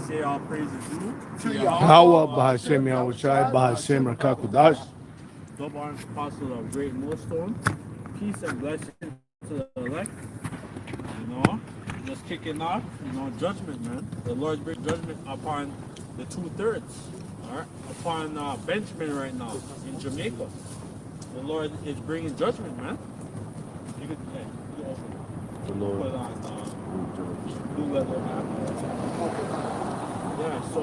say all praises due To Yahweh, Yahweh, Bahashem Yahushai, Bahashem Rakakudash. double honor apostle of Great Millstone. Peace and blessing to the elect. You know, just kicking off, judgment, man. The Lord brings judgment upon the 2/3, all right, upon Benjamin right now in Jamaica. The Lord is bringing judgment, man. You could, you open it. The Lord. Put on blue leather, man. Yeah, so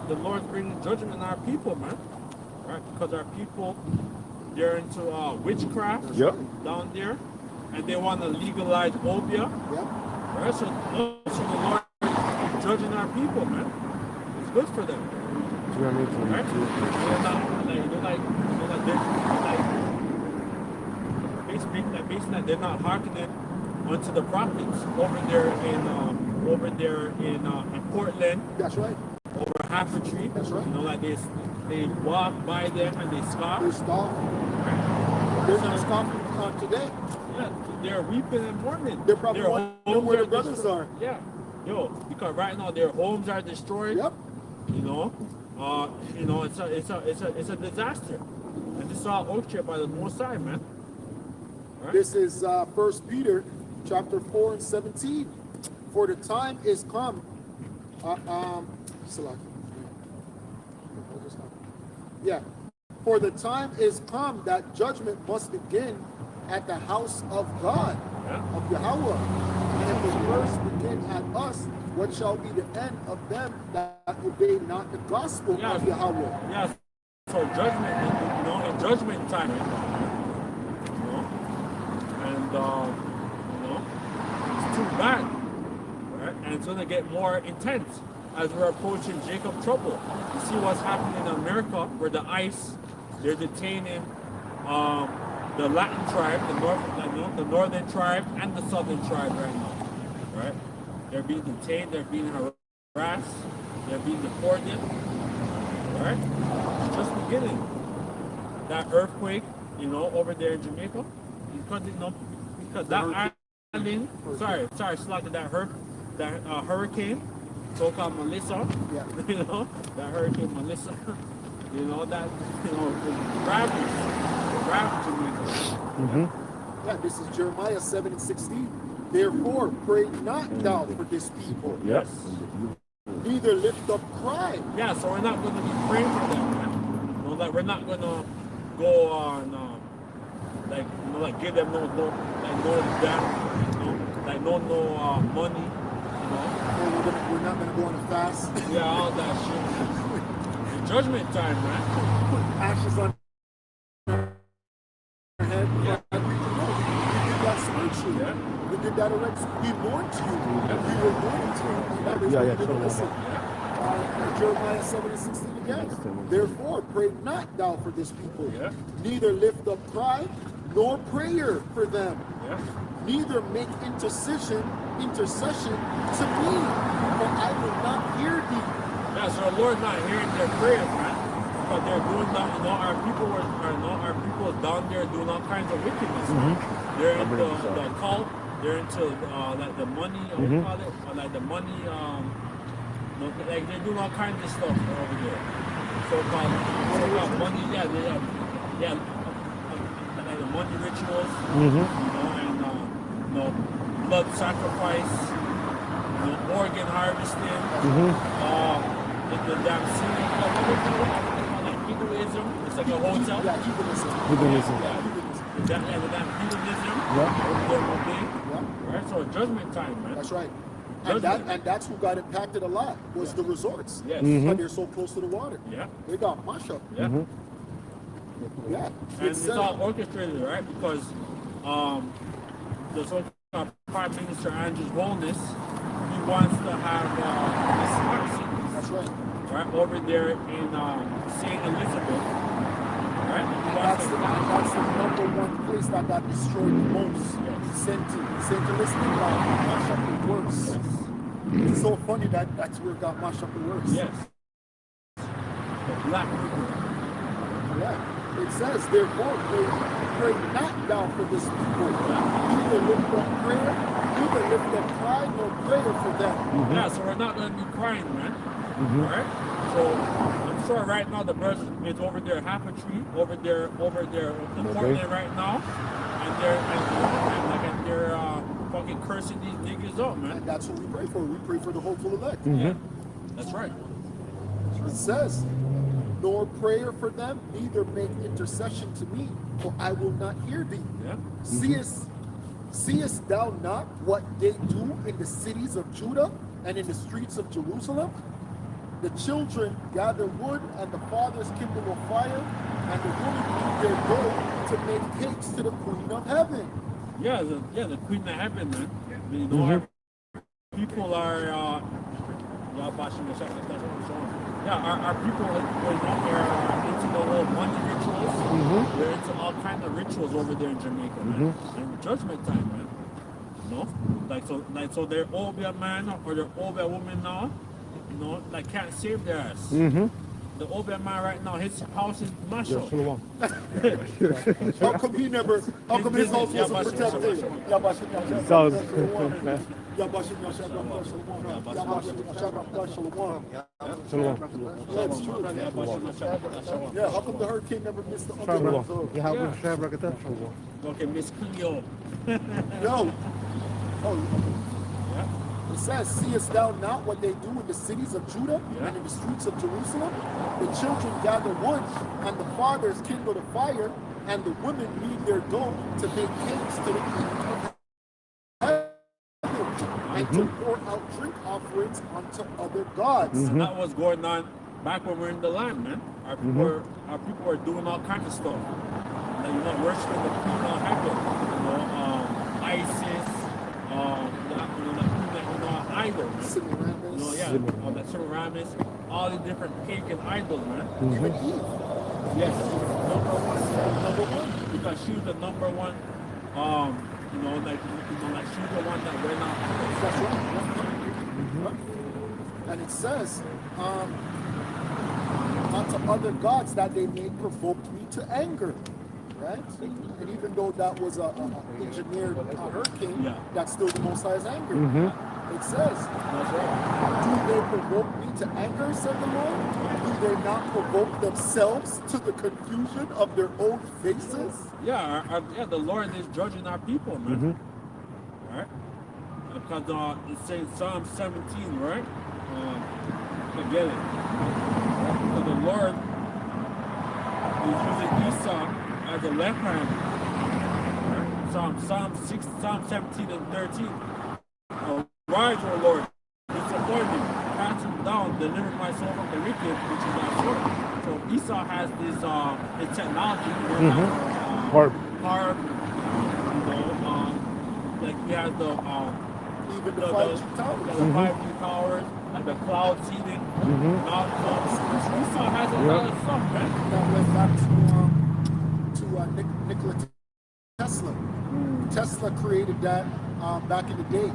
the Lord's bringing judgment on our people, man. Right, because our people, they're into witchcraft down there, and they want to legalize obeah. Right, so the Lord is judging our people, man. It's good for them. Right? Basically, they're not hearkening unto the prophets over there in Portland. That's right. Over Half-a-Tree. That's right. You know, like they walk by them and they scoff. They scoff. Right? They're not scoffing today. Yeah, they're weeping and mourning. They're probably wondering where their brothers are. Yeah, because right now their homes are destroyed. Yep. It's a disaster, and this is all orchestrated by the Most High, man. Right? This is 1 Peter chapter 4 and 17. For the time is come. For the time is come that judgment must begin at the house of God, of Yahweh. And if the first begin at us, what shall be the end of them that obey not the gospel of Yahweh? Yes. So judgment, in judgment time, and it's too bad, right? And it's gonna get more intense as we're approaching Jacob trouble. You see what's happening in America, where the ICE, they're detaining the Latin tribe, the northern tribe, and the southern tribe right now, right? They're being detained, they're being harassed, they're being deported, right? It's just beginning. That earthquake, over there in Jamaica, because that island, that hurricane, so-called Melissa, that hurricane Melissa, ravaged Jamaica. Yeah, this is Jeremiah 7 and 16. Therefore, pray not thou for this people. Yes. Neither lift up cry. Yeah, so we're not going to be praying for them, man. That we're not going to go on, give them no debt, no money, We're not going to go on a fast. Yeah, all that shit. It's judgment time, man. Put ashes on our head. Yeah. We did that spiritually. Yeah. We did that already. We mourned to you. We were mourning to you. And that is what we didn't listen. Jeremiah 7 and 16 again. Therefore, pray not thou for this people. Yeah. Neither lift up cry, nor prayer for them. Yeah. Neither make intercession to me, for I will not hear thee. Yeah, so the Lord's not hearing their prayers, man. Because they're doing that, our people down there doing all kinds of wickedness. They're into the cult, they're into the money, what do you call it? Or like the money, they're doing all kinds of stuff over there. So-called money, like the money rituals, and blood sacrifice, organ harvesting, the damn hedonism. It's like a hotel. Yeah, Hedonism. The damn hedonism. Right? So judgment time, man. That's right. And that's who got impacted a lot, was the resorts. Yes. But they're so close to the water. Yeah. They got mashed up. Yeah. Yeah. And it's all orchestrated, right? Because the so-called Prime Minister Andrew Holness, he wants to have the smart cities. That's right. Right? Over there in St. Elizabeth. Right? That's the number one place that got destroyed the most. St. Elizabeth got mashed up the worst. It's so funny that's where it got mashed up the worst. Yes. The Black River. Yeah. It says, therefore, pray not thou for this people. Neither lift up prayer, neither lift up cry, nor prayer for them. Yeah, so we're not going to be crying, man. All right. So I'm sure right now the birds is over there, half a tree over there, the Portland right now, and they're fucking cursing these niggas up, man. And that's what we pray for. We pray for the hopeful elect. Yeah, that's right. It says, nor prayer for them, neither make intercession to me, for I will not hear thee. Yeah. Seest thou not what they do in the cities of Judah and in the streets of Jerusalem? The children gather wood, and the fathers kindle a fire, and the women leave their dough to make cakes to the Queen of Heaven. Yeah, the Queen of Heaven, man. You know, our people are our people are into the whole money rituals. They're into all kinds of rituals over there in Jamaica, man. And judgment time, man. You know, so their Obia man or their Obia woman now, you know, like can't save their ass. The Obia man right now, his house is mashed up. How come his house wasn't protected? Yeah, how come the hurricane never missed the Okay, Miss Cleo. No. It says, seest thou not what they do in the cities of Judah and in the streets of Jerusalem? The children gather wood, and the fathers kindle the fire, and the women knead their dough to make cakes to the Queen of Heaven, and to pour out drink offerings unto other gods. And that was going on back when we were in the land, man. Our people were doing all kinds of stuff. Like, you know, worshiping the Queen of Heaven, ISIS, idols. All that Semiramis, all the different pagan idols, man. Yes, number one, because she was the number one. She was the one that went out. And it says, unto other gods that they may provoke me to anger. Right? And even though that was an engineered hurricane, that's still the Most High's anger. It says, do they provoke me to anger, said the Lord? Do they not provoke themselves to the confusion of their own faces? Yeah, the Lord is judging our people, man. Right? Because it's saying Psalm 17, right? I get it. So the Lord is using Esau as a left hand. Right? Psalm 17 and 13. Rise, O Lord, disappoint me, cast him down, deliver my soul from the wicked, which is thy sword. So Esau has this technology, harp, like he has the 5G towers, and the cloud seeding, Esau has a lot of stuff, man. That went back to Nikola Tesla. Tesla created that back in the day.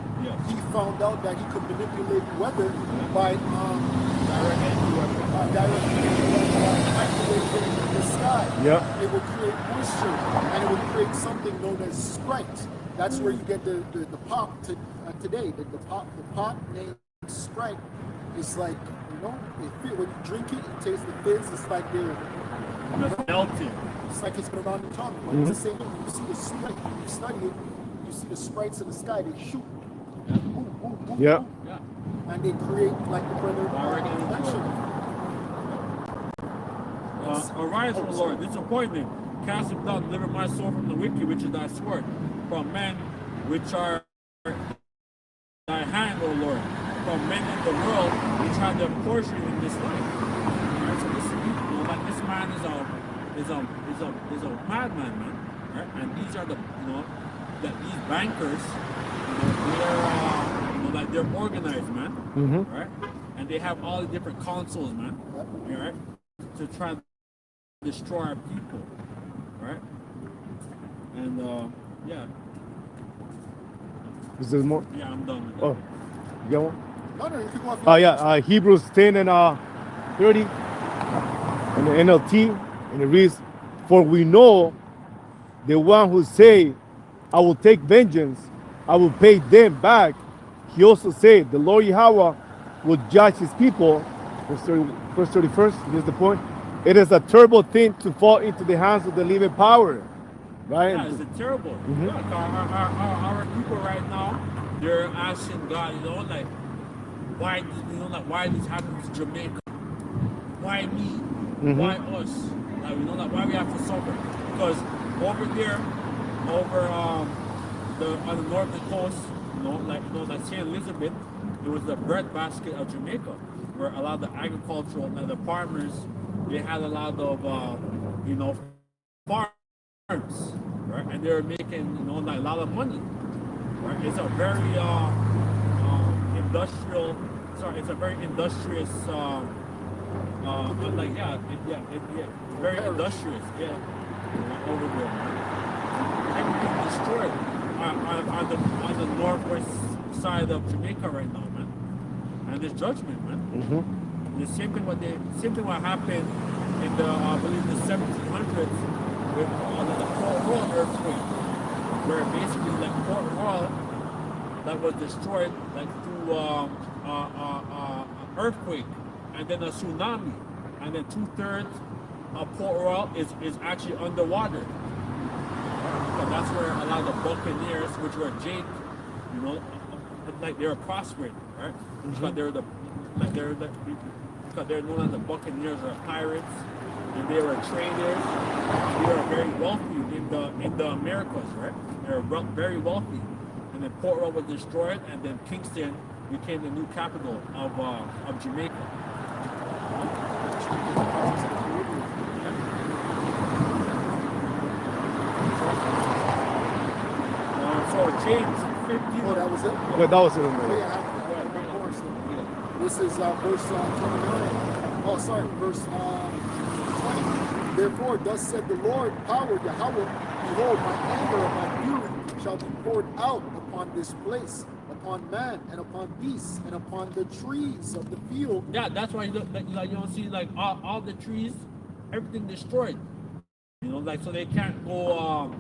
He found out that he could manipulate weather by microwaving the sky. It would create moisture, and it would create something known as Sprite. That's where you get the pop today. The pop named Sprite is like, you know, when you drink it, it tastes the fizz. It's like they're melting. It's like it's been around the tongue. But it's the same thing. You see the Sprite, you study it, you see the sprites in the sky, they shoot. Boom, boom, boom, boom. And they create, like the brother mentioned. Arise, O Lord, disappointment. Cast him down, deliver my soul from the wicked, which is thy sword. From men which are thy hand, O Lord. From men in the world which have their portion in this life. Right? So this man is a madman, man. Right? And these are these bankers, they're organized, man. Right? And they have all the different councils, man. Right? To try to destroy our people. Right? And Is there more? Yeah, I'm done with that. Oh, you got one? No, Hebrews 10 and 30 and the NLT, and it reads, for we know the one who say, I will take vengeance, I will pay them back. He also said, the Lord Yahweh will judge his people verse 31st, here's the point. It is a terrible thing to fall into the hands of the living power. Right? Yeah, it's terrible. Look, our people right now, they're asking God, like, why, why this happens to Jamaica? Why me? Why us? Like, why we have to suffer? Because over there, on the northern coast, like St. Elizabeth, there was the breadbasket of Jamaica, where a lot of the agricultural and the farmers, they had a lot of farms, right? And they were making like a lot of money, right? It's a very industrious very industrious, over there, man. Everything destroyed on the northwest side of Jamaica right now, man. And there's judgment, man. The same thing what happened in the I believe the 1700s with the Port Royal earthquake, where basically like Port Royal that was destroyed like through an earthquake and then a tsunami, and then 2/3 of Port Royal is actually underwater. So that's where a lot of the Buccaneers, which were Jake, like they were prospering, right? But because they're known as the Buccaneers or pirates, and they were traders. They were very wealthy in the Americas, right? They were very wealthy, and then Port Royal was destroyed, and then Kingston became the new capital of Jamaica. So James 15. Oh, that was it? Yeah, that was it. This is verse 29. Oh, sorry, verse 20. Therefore, thus said the Lord, power Yahweh, behold, my anger and my fury shall be poured out upon this place, upon man and upon beasts and upon the trees of the field. Yeah, that's why you don't see like all the trees, everything destroyed. Like so they can't go.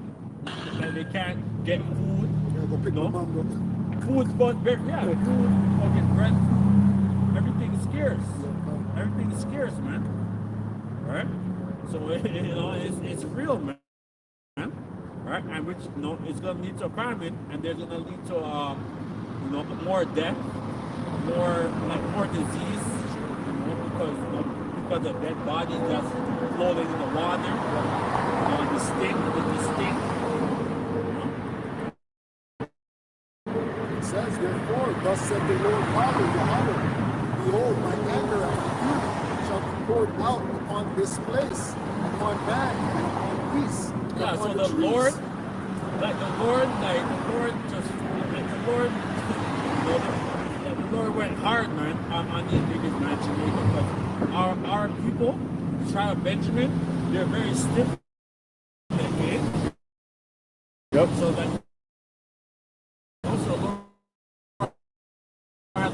They can't get food. Yeah, go pick them up. Food, but food, fucking bread, everything is scarce. Everything is scarce, man. Right? So it's real, man. Right? And which it's gonna lead to a famine, and they're gonna lead to more death, more disease, because of dead bodies that's floating in the water, the stink. It says, therefore, thus said the Lord, power Yahweh, behold, my anger and my fury shall be poured out upon this place, upon man and upon beasts. Yeah, so the Lord went hard, man, on these niggas, man, Jamaica, because our people, the tribe of Benjamin, they're very stiff. Okay? Yep. So that also the Lord had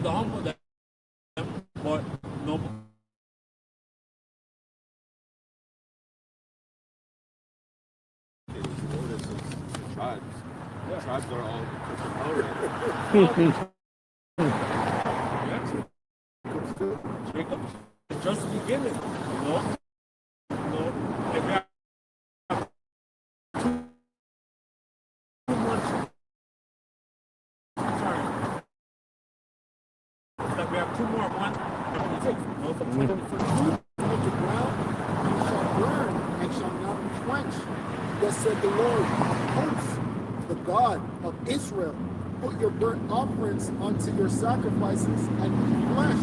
the humble them, but no. Tribes are all Jacob, it's just the beginning, if we have too much, like we have two more, 126, Of the ground, you shall burn and shall not be quenched. Thus said the Lord, hosts, the God of Israel, put your burnt offerings unto your sacrifices and eat flesh.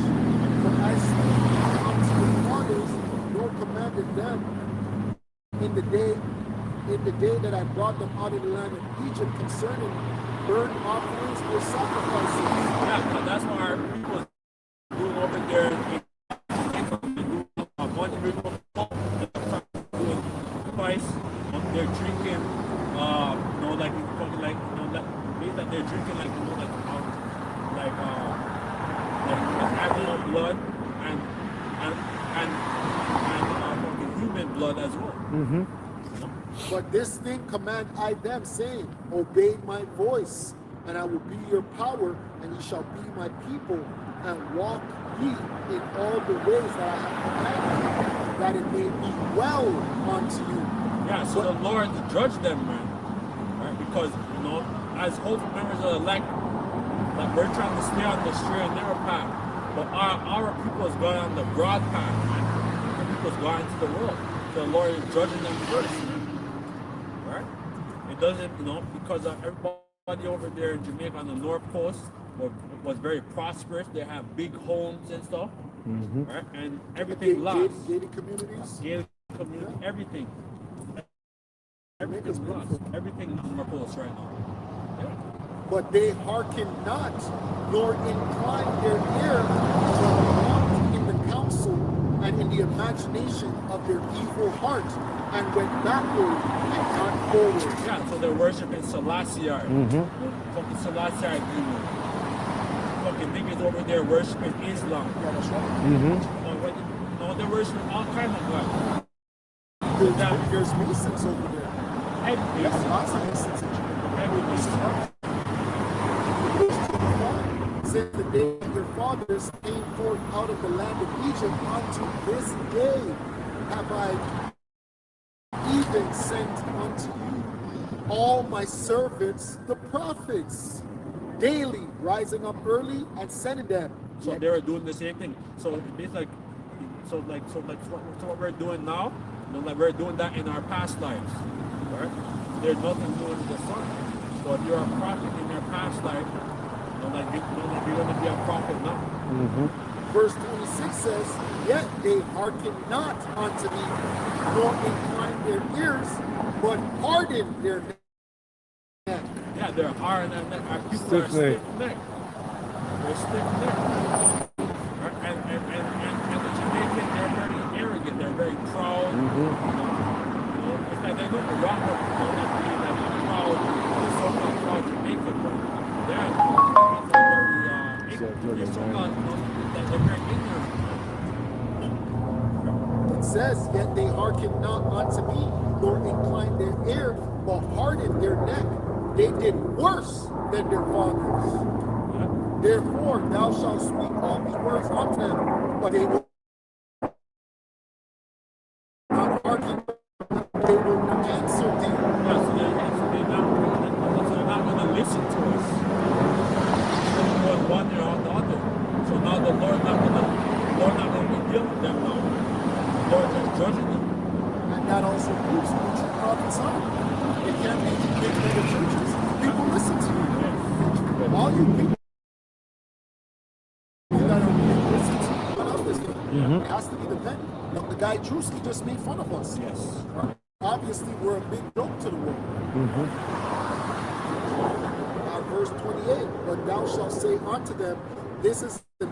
For I spake unto your fathers, nor commanded them in the day that I brought them out of the land of Egypt concerning burnt offerings or sacrifices. Yeah, but that's why our people doing over there in a bunch of people doing sacrifice. They're drinking, they're drinking animal blood and human blood as well. But this thing command I them, saying, obey my voice, and I will be your power, and ye shall be my people, and walk ye in all the ways that I have commanded you, that it may be well unto you. Yeah, so the Lord judged them, man. Right? Because, as hope members of the elect, like we're trying to stay on the straight and narrow path, but our people has gone on the broad path, man. Our people has gone into the world. So the Lord is judging them first, man. Right? It doesn't, because everybody over there in Jamaica on the North Coast was very prosperous. They have big homes and stuff, right? And everything lost. Gated communities. Gated community, everything. Everything's lost. Everything on the North Coast right now. Yeah. But they hearken not, nor incline their ear, but walked in the counsel and in the imagination of their evil heart, and went backward and not forward. Yeah, so they're worshiping Selassie. Fucking Selassie demon. Fucking niggas over there worshiping Islam. Yeah, that's right. No, they're worshiping all kinds of gods. There's Masons over there. Every Yes, Mason. lots of Masons in Jamaica. Every Mason. Since the day that your fathers came forth out of the land of Egypt unto this day have I even sent unto you all my servants the prophets, daily rising up early and sending them. So they were doing the same thing. So it's like, so what we're doing now, like we're doing that in our past lives, right? There's nothing new under the sun. So if you're a prophet in your past life, you're going to be a prophet now. Verse 26 says, yet they hearken not unto me, nor incline their ears, but harden their neck. Yeah, they're hard and our people are stiff-necked. They're stiff-necked. And the Jamaicans, they're very arrogant. They're very proud. It's like they don't rock up being like proud, so-called proud Jamaican, but they're very ignorant. It says, yet they hearken not unto me, nor incline their ear, but harden their neck. They did worse than their fathers. Therefore, thou shalt speak all these words unto them, but they will not hearken. They will not answer thee. Yeah, so they're not going to listen to us. They're going one ear out the other. So now the Lord not going to be dealing with them now. The Lord is judging them. And that also proves who true prophets are. It can't be big mega churches. People listen to you. Yes. All you people that are being listened to about this thing, it has to be the pen. The guy Drewski just made fun of us. Yes. Obviously, we're a big joke to the world. Verse 28, but thou shalt say unto them, this is the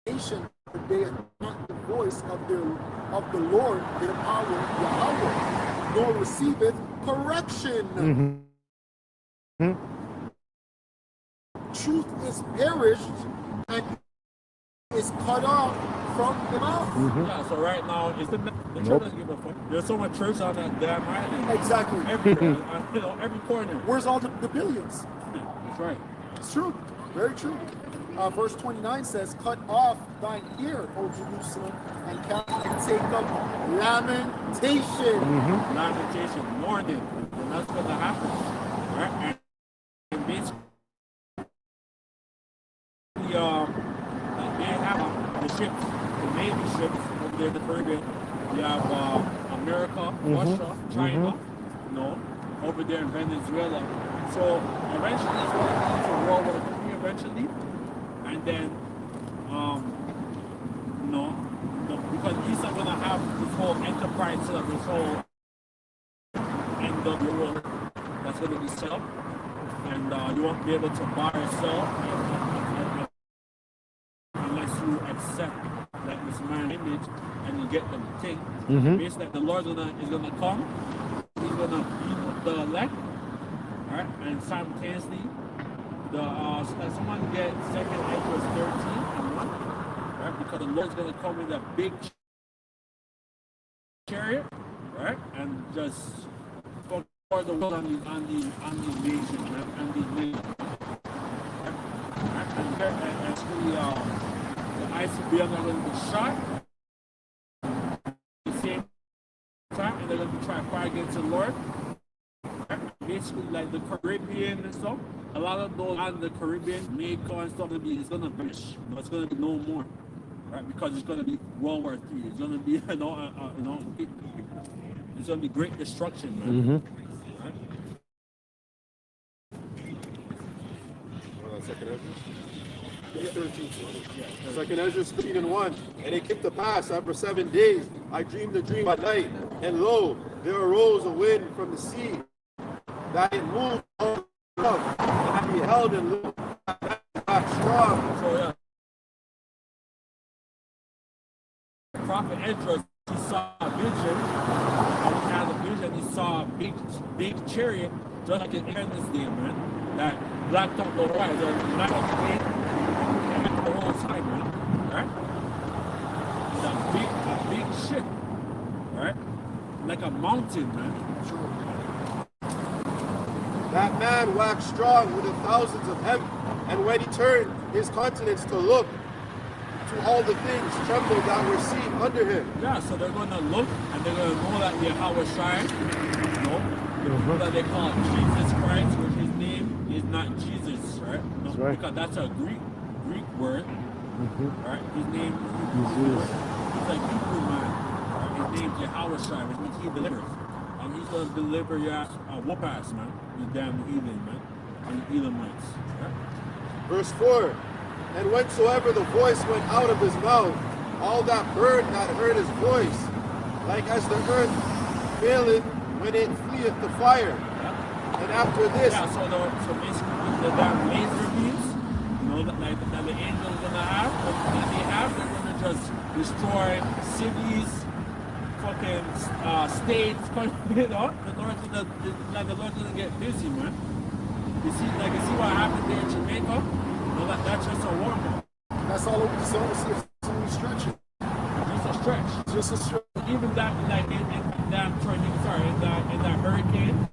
nation that they have not the voice of the Lord, their power, Yahweh, nor receiveth correction. Truth is perished and is cut off from the mouth. Yeah, so right now, the church doesn't give a fuck. There's so much church on that damn island. Exactly. Everywhere, every corner. Where's all the billions? That's right. It's true. Very true. Verse 29 says, cut off thine ear, O Jerusalem, and take up lamentation. Lamentation, mourning. And that's going to happen. Right? And basically, they have the ships, the Navy ships over there in the Caribbean. You have America, Russia, China, over there in Venezuela. So eventually it's going to lead to World War III eventually. And then, because he's not going to have this whole enterprise set up, this whole end of the world that's going to be set up. And you won't be able to buy or sell unless you accept that this man image and you get the thing. Basically, the Lord is gonna come. He's gonna beat up the elect, right? And simultaneously, so that someone get 2nd Ezra 13 and 1, right? Because the Lord's gonna come with a big chariot, right? And just for the world on the nation, right? And the nation. together, and actually the ICBM are going to be shot at the same time, and they're going to be trying to fight against the Lord. Basically, like the Caribbean and stuff, a lot of those and the Caribbean, Jamaica and stuff, it's going to vanish. It's going to be no more, right? Because it's going to be World War III. It's going to be, it's going to be great destruction, man. Right? Second Ezra. 13. Second Ezra 13:1. And it came to pass after 7 days, I dreamed a dream by night, and lo, there arose a wind from the sea, that it moved all up, and I beheld and looked back strong. So yeah, Prophet Esdras, he saw a vision. And he had a vision. He saw a big chariot, just like in Independence Day, man. That blacked out the horizon, and blacked out the gate, and the whole side, man. Right? It's a big ship, right? Like a mountain, man. That man waxed strong with the thousands of heaven, and when he turned his countenance to look, to all the things trembled that were seen under him. Yeah, so they're going to look and they're going to know that Yahweh Shai, that they call Jesus Christ, which his name is not Jesus, right? No, right. Because that's a Greek word, right? His name is Jesus. He's a Hebrew man. Right? His name's Yahweh Shai, which means he delivers. And he's going to deliver your ass, whoop ass, man. You damn heathen, man. And the Edomites, right? Verse 4. And whensoever the voice went out of his mouth, all that bird that heard his voice, like as the earth faileth when it fleeth the fire. And after this, so basically that laser beams, that the angels gonna have, they're gonna just destroy cities, fucking states, the Lord's gonna get busy, man. You see what happened there in Jamaica? That's just a warm-up. That's all it was. It's only stretching. Just a stretch. Just a stretch. Even that, in that hurricane,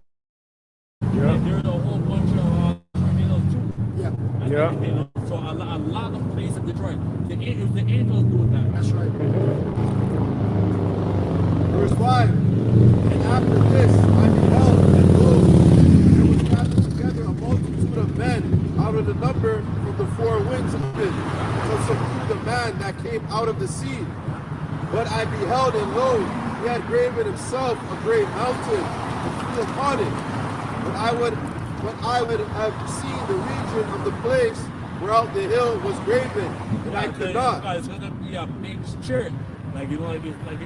there's a whole bunch of tornadoes too. Yeah. So a lot of places Detroit. It was the angels doing that. That's right. verse 5. And after this I beheld, and lo, there was gathered together a multitude of men out of the number from the four winds of it, to subdue the man that came out of the sea. But I beheld, and lo, he had graven himself a great mountain, and flew upon it. But I would have seen the region of the place whereout the hill was graven, and I could not. It's gonna be a big church, it's like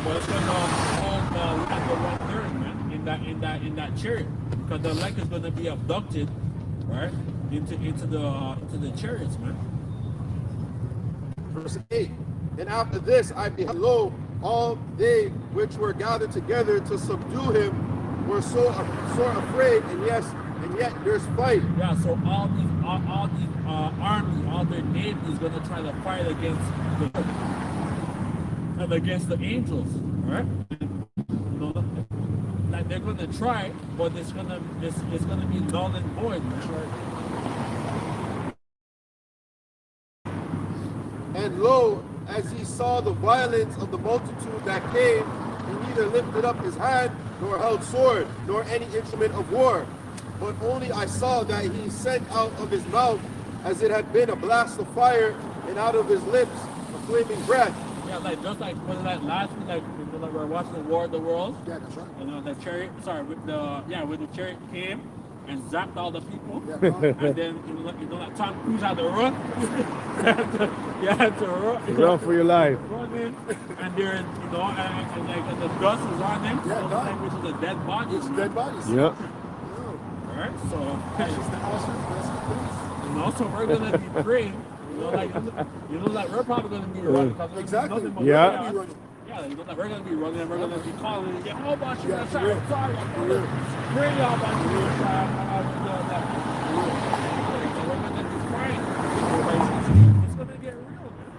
but it's gonna hold the land of 1/3, man, in that chariot, because the elect is gonna be abducted, right, into the chariots, man. Verse 8. And after this I beheld, lo, all they which were gathered together to subdue him were sore afraid, and yet there's fight. Yeah, so all these armies, all their navy is gonna try to fight against the angels, right? Like they're gonna try, but it's gonna be null and void, man. And lo, as he saw the violence of the multitude that came, he neither lifted up his hand, nor held sword, nor any instrument of war. But only I saw that he sent out of his mouth, as it had been a blast of fire, and out of his lips a flaming breath. Yeah, just like was that last week, like we're watching the War of the Worlds. Yeah, that's right. The chariot. Sorry, when the chariot came and zapped all the people. Yeah, and then like Tom Cruise had to run. you had to run. Run for your life. Run in, and there's and the dust is on them. Yeah, which is the dead bodies. It's dead bodies. Yep. All right, so Ashes to ashes, so we're gonna be praying. Like we're probably gonna be running. Exactly. Yeah. We're gonna be running. We're gonna be calling and get oh bunch Yeah, of for real. sorry. For real. Bring y'all bunch of you. So we're gonna be praying. It's gonna get real, man.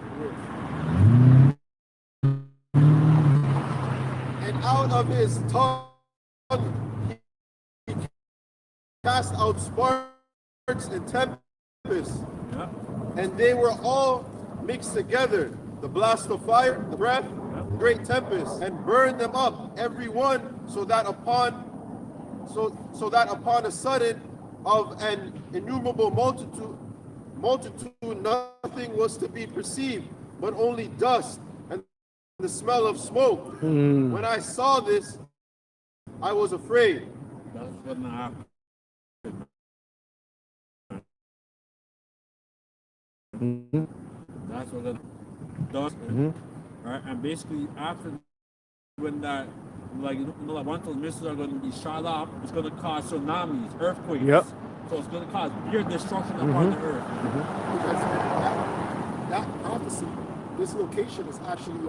And out of his tongue he cast out sparks and tempests, Yeah. and they were all mixed together. The blast of fire, the breath, the great tempest, and burned them up, every one, so that upon a sudden of an innumerable multitude, nothing was to be perceived, but only dust and the smell of smoke. When I saw this, I was afraid. That's what's gonna happen. That's what it does. Right? And basically after when that like like once those missiles are gonna be shot up, it's gonna cause tsunamis, earthquakes. Yep. So it's gonna cause pure destruction upon the earth. Because that prophecy, this location is actually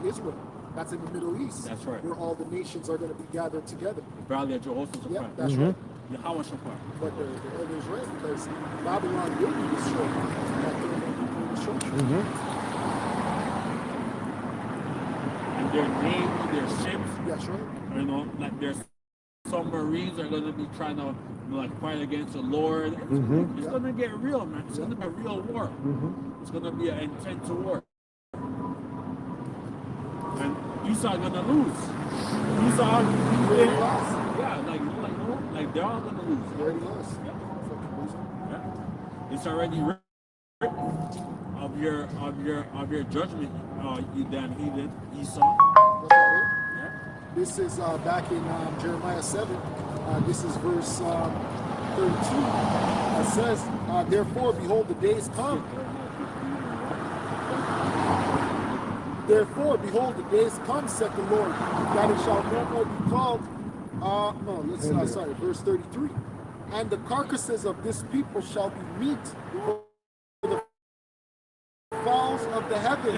Israel. That's in the Middle East. That's right. Where all the nations are going to be gathered together. The Valley of Jehoshaphat. Yeah, that's right. Yahweh Shaphat. But the Israel, because Babylon will be destroyed. That there will be destruction. And their navy, their ships, That's right. you know, like their submarines are gonna be trying to like fight against the Lord. It's gonna get real, man. It's gonna be a real war. It's gonna be an intense war. And Esau gonna lose. Esau, like they're all gonna lose. They already lost. Yeah. It's already written of your judgment. You damn heathen, Esau. That's all right. Yeah. This is back in Jeremiah 7. This is verse 32. It says, therefore, behold, the days come. Therefore, behold, the days come, said the Lord, that it shall no more be called. Verse 33. And the carcasses of this people shall be meat for the fowls of the heaven.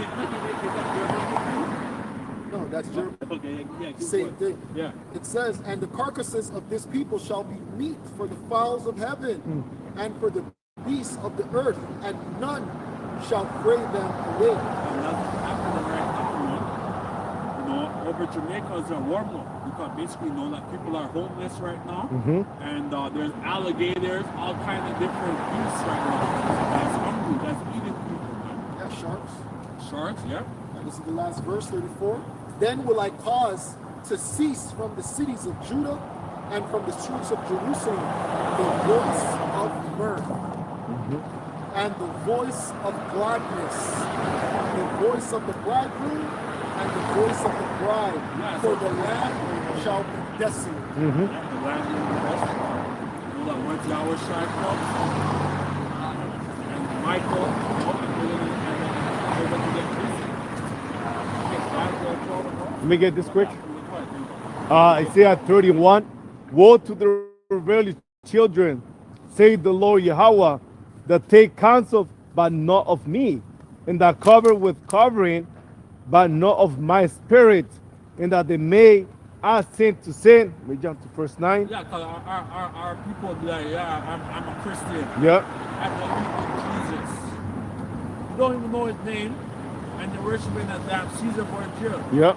No, that's Jeremiah. Okay, yeah, Same thing. Yeah. It says, and the carcasses of this people shall be meat for the fowls of heaven and for the beasts of the earth, and none shall fray them away. And that's happening right now, you know, over Jamaica is a warm-up. Because basically, you know, that people are homeless right now, and there's alligators, all kinds of different beasts right now. That's hungry, that's eating people, man. Yeah, sharks. Sharks, yeah. And this is the last verse, 34. Then will I cause to cease from the cities of Judah and from the streets of Jerusalem the voice of mirth and the voice of gladness, the voice of the bridegroom and the voice of the bride. Yeah, For the land shall be desolate. The land will be desolate. You know that once Yahweh Shai comes, and Michael, they're going to get busy. Let me get this quick. Isaiah 31. Woe to the rebellious children, say the Lord Yahweh, that take counsel, but not of me, and that cover with covering, but not of my spirit, and that they may add sin to sin. Let me jump to verse 9. Yeah, because our people be like, yeah, I'm a Christian. Yeah. I believe in Jesus. You don't even know his name, and you're worshiping that damn Caesar Borgia. Yeah.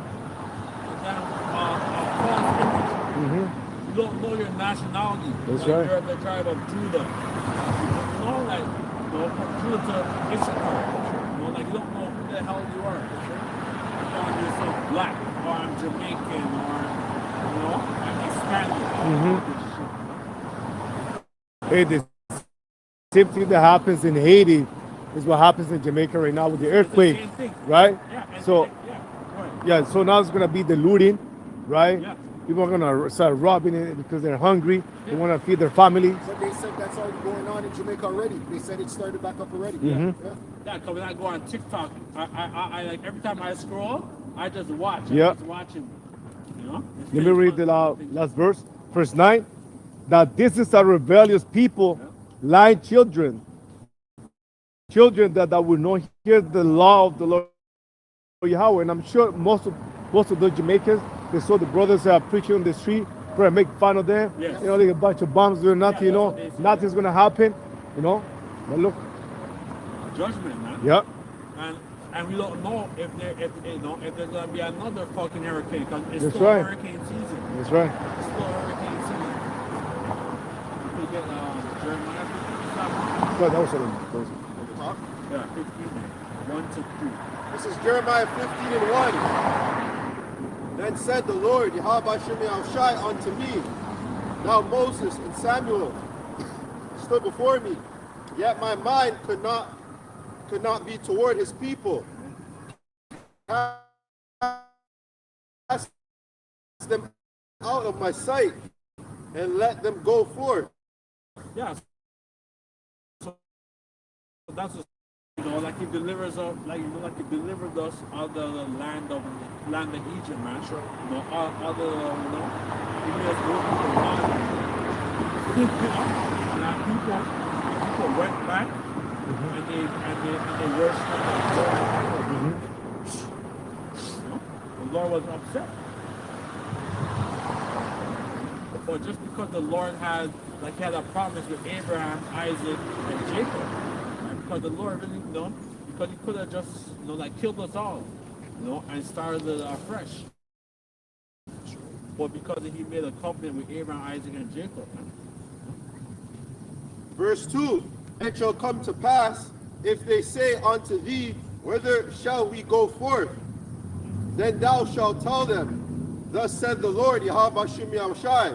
False image. You don't know your nationality. That's like right. You're the tribe of Judah. You know, like, you know, from Judah to Issachar. You know, like, you don't know who the hell you are. You call yourself black, or I'm Jamaican, or, you know, I'm Hispanic. Hey, the same thing that happens in Haiti is what happens in Jamaica right now with the earthquake, Same thing. right? Yeah, and So, right. yeah, so now it's gonna be the looting, right? Yeah. People are gonna start robbing it because they're hungry. They want to feed their families. But they said that's already going on in Jamaica already. They said it started back up already. Yeah, because when I go on TikTok, I like every time I scroll, I just watch. Yeah. I'm just watching. You know? It's Let me really read the fun. last verse, verse 9. That this is a rebellious people, lying children that will not hear the law of the Lord Yahweh. And I'm sure most of the Jamaicans, they saw the brothers preaching on the street, trying to make fun of them. Yes. You know, like a bunch of bombs doing nothing. You know, that's what they say. nothing's gonna happen. You know, but look, Judgment, man. yeah, And we don't know if there's gonna be another fucking hurricane because it's That's still right. hurricane season. that's right. It's still hurricane season. get Jeremiah 57? Well, that was it. Huh? Yeah, 15, 1 to 3. This is Jeremiah 15 and 1. Then said the Lord, Yahweh Shem Shai unto me, now Moses and Samuel stood before me, yet my mind could not be toward his people. Cast them out of my sight and let them go forth. Yeah. So that's just, like he delivers us, like he delivered us out of the land of Egypt, man. Sure. Out of he made us go through the land. And our people went back and they worshipped the Lord was upset. But just because the Lord had a promise with Abraham, Isaac, and Jacob, and because the Lord really, because he could have just, killed us all, and started it afresh. But because he made a covenant with Abraham, Isaac, and Jacob. Verse 2, it shall come to pass, if they say unto thee, whither shall we go forth? Then thou shalt tell them, thus said the Lord, Yahweh Shem Shai,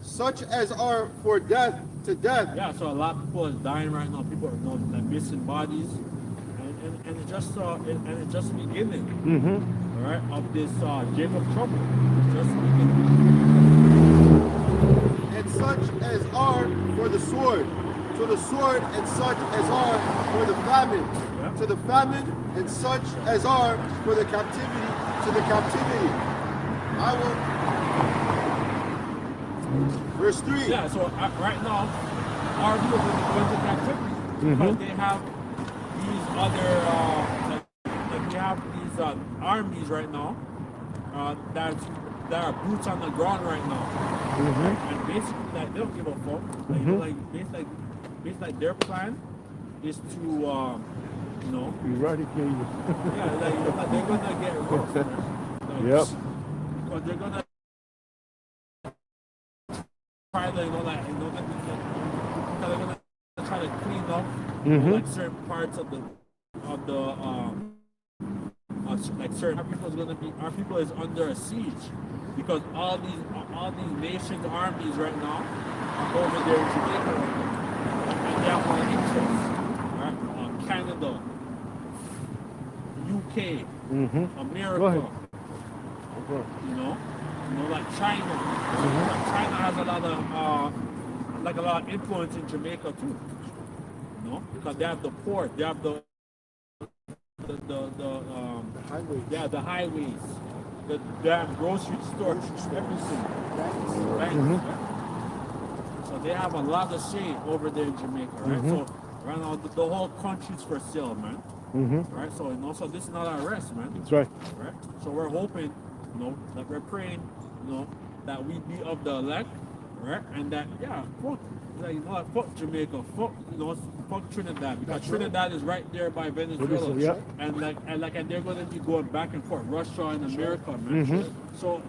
such as are for death to death. Yeah, so a lot of people are dying right now. People are missing bodies, and it's just it's just beginning. All right, of this Jacob trouble. It's just beginning. And such as are for the sword, to the sword, and such as are for the famine, to the famine, and such as are for the captivity, to the captivity. I will. Verse 3. Yeah, so right now, our people are going to captivity because they have these other, they have these armies right now that are boots on the ground right now, and basically, they don't give a fuck. Basically, their plan is to, eradicate you. yeah, they're gonna get rough. Yep. Because they're gonna try to, they're gonna try to clean up certain parts of the like certain our people is under a siege because all these nations armies right now are over there in Jamaica right now. And they have one interest, right? Canada, UK, America, like China. China has a lot of influence in Jamaica too. Because they have the port, they have the highways. Yeah, the highways, the damn grocery stores, everything. Right? So they have a lot of say over there in Jamaica, right? So right now the whole country's for sale, man. Right? So so this is not our rest, man. That's right. Right? So we're hoping, that we're praying, that we be of the elect, right? And that fuck Jamaica, fuck Trinidad, because Trinidad is right there by Venezuela, and they're gonna be going back and forth, Russia and America, man. So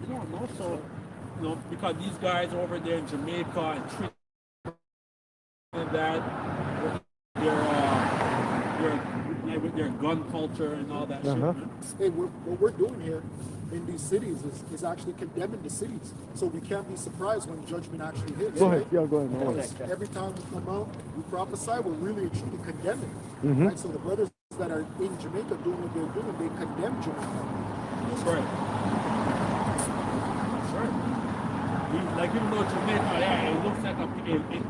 because these guys over there in Jamaica and Trinidad, with their gun culture and all that shit, man. Hey, what we're doing here in these cities is actually condemning the cities. So we can't be surprised when judgment actually hits. Go ahead. Right? Yeah, go ahead. No worries. Because every time we come out, we prophesy, we're really and truly condemning. Right? So the brothers that are in Jamaica doing what they're doing, they condemn Jamaica. That's right. That's right. Even though Jamaica,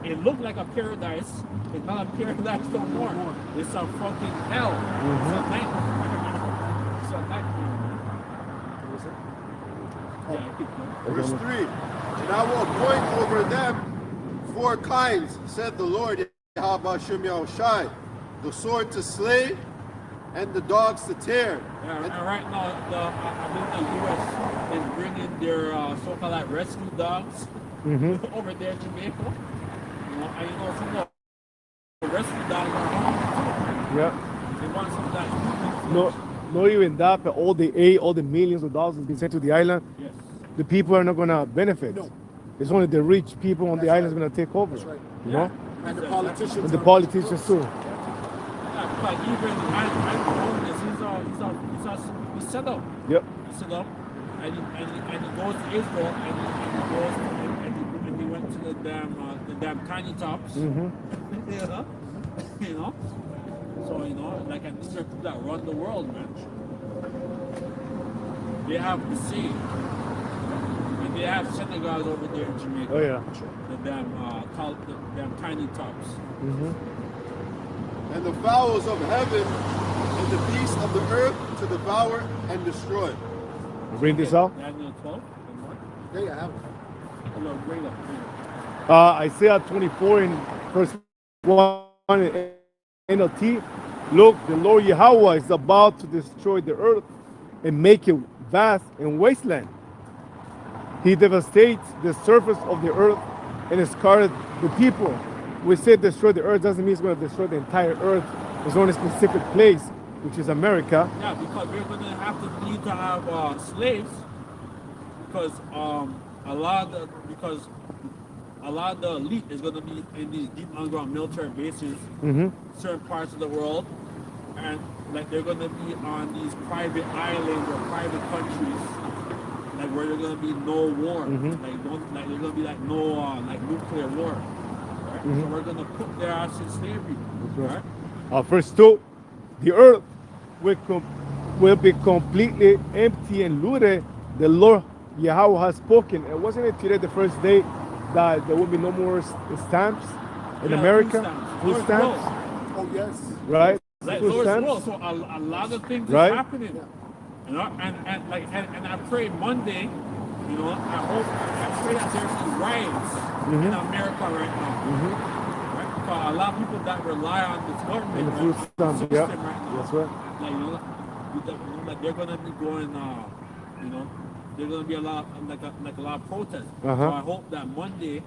it looked like a paradise. It's not a paradise no more. It's a fucking hell. It's a nightmare. It's a nightmare. Verse 3. And I will appoint over them 4 kinds, said the Lord, Yahweh Shem Shai, the sword to slay, and the dogs to tear. Yeah, and right now, I believe the U.S. is bringing their so-called rescue dogs over there in Jamaica. And some of the rescue dogs are hungry too. Yeah. They want some of that human No, not even that, but all the millions of dollars has been sent to the island. Yes. The people are not gonna benefit. No. It's only the rich people on the That's island is right. going to take over. That's right. You know, And the politicians. and the are- politicians too. Yeah, but even he's set up. Yep. He's set up, and he goes to Israel, and he went to the damn tiny tops. Mm-hmm. you know, you know. So like, and these are people that run the world, man. They have the sea, and they have synagogues over there in Jamaica. Oh yeah. The damn tiny tops. Mm-hmm. And the fowls of heaven and the beasts of the earth to devour and destroy. Bring this out. Daniel 12 and what? Yeah, yeah, I have it. Oh, no, bring it up. Isaiah 24 in verse 1 in NLT. Look, the Lord Yahweh is about to destroy the earth and make it vast and wasteland. He devastates the surface of the earth and scatters the people. We say destroy the earth doesn't mean it's going to destroy the entire earth. It's only a specific place, which is America. Yeah, because we're going to need to have slaves, because a lot of the elite is going to be in these deep underground military bases, certain parts of the world, and like they're going to be on these private islands or private countries, like where there's going to be no war, like there's going to be like no like nuclear war. Right? So we're going to put their ass in slavery, right? Verse 2, the earth will be completely empty and looted. The Lord Yahweh has spoken. And wasn't it today the first day that there will be no more stamps in America? Food stamps. Oh, yes. Right? Like Food Lord's stamps. will. So a lot of things Right. is happening. You know, and I pray Monday, you know, I pray that there's these riots in America right now. Right? Because a lot of people that rely on this government And the food stamps, system yeah. right now, That's right. like, like they're gonna be going, you know, there's gonna be a lot, like a lot of protests. So I hope that Monday,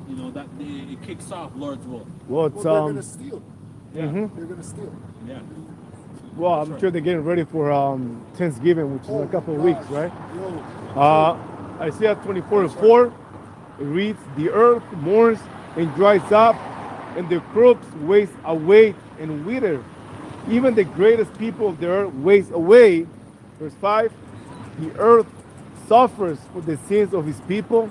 you know, that it kicks off Lord's will. Well, it's, Well, they're going to steal. Yeah, They're going to steal. yeah. well, I'm sure they're getting ready for Thanksgiving, which is in a couple of weeks, right? Yo, Isaiah 24:4, it reads, the earth mourns and dries up, and the crops waste away and wither. Even the greatest people of the earth waste away. Verse 5, the earth suffers for the sins of his people,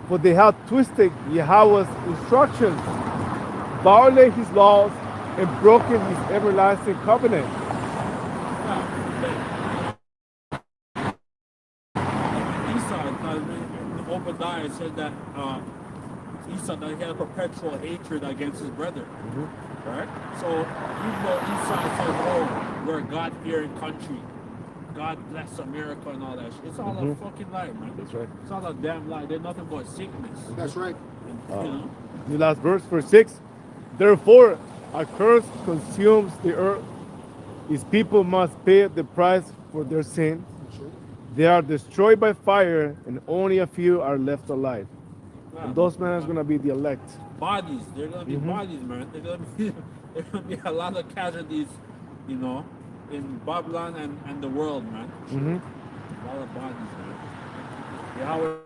for they have twisted Yahweh's instructions, violated his laws, and broken his everlasting covenant. Esau, because in Obadiah said that Esau, that he had a perpetual hatred against his brother. Right? So even though Esau says, oh, we're a God-fearing country, God bless America and all that shit, it's all a fucking lie, man. That's right. It's all a damn lie. They're nothing but sickness. that's right. You know? The last verse, verse 6. Therefore, a curse consumes the earth. His people must pay the price for their sin. They are destroyed by fire, and only a few are left alive. And those men are going to be the elect. Bodies. They're gonna be bodies, man. They're gonna be a lot of casualties, you know, in Babylon and the world, man. A lot of bodies, man. Yahweh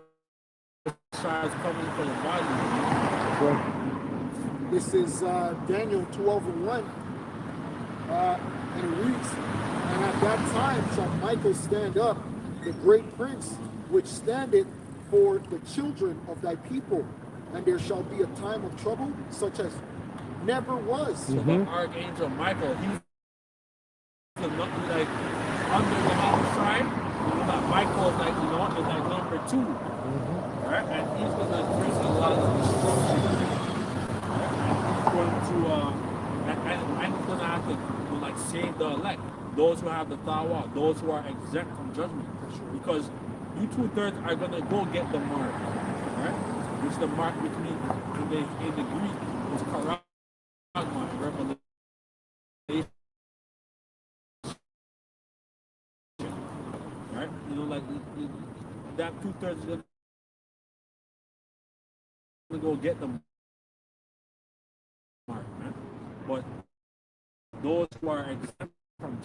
is coming for the bodies, man. This is Daniel 12:1. And it reads, and at that time shall Michael stand up, the great prince, which standeth for the children of thy people, and there shall be a time of trouble such as never was. So the Archangel Michael, he's like under the outside, you know, that Michael is like, you know, is like number 2. Right? And he's gonna bring a lot of destruction. Right? And he's going to and he's gonna have to like save the elect, those who have the Tawa, those who are exempt from judgment. Because you 2/3 are gonna go get the mark. Right? Which the mark between in the Greek is charagma, revelation. Right? You know, like that 2/3 is gonna go get the mark, man. But those who are exempt from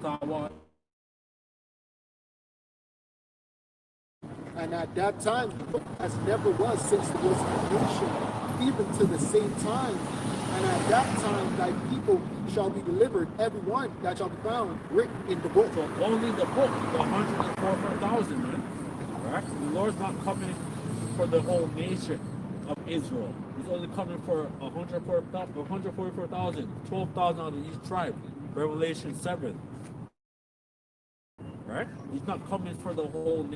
Tawa And at that time, as never was since there was creation, even to the same time. And at that time, thy people shall be delivered, every one that shall be found written in the book. So only the book, the 144,000, man. Right? The Lord's not coming for the whole nation of Israel. He's only coming for 144,000, 12,000 out of each tribe. Revelation 7. Right? He's not coming for the whole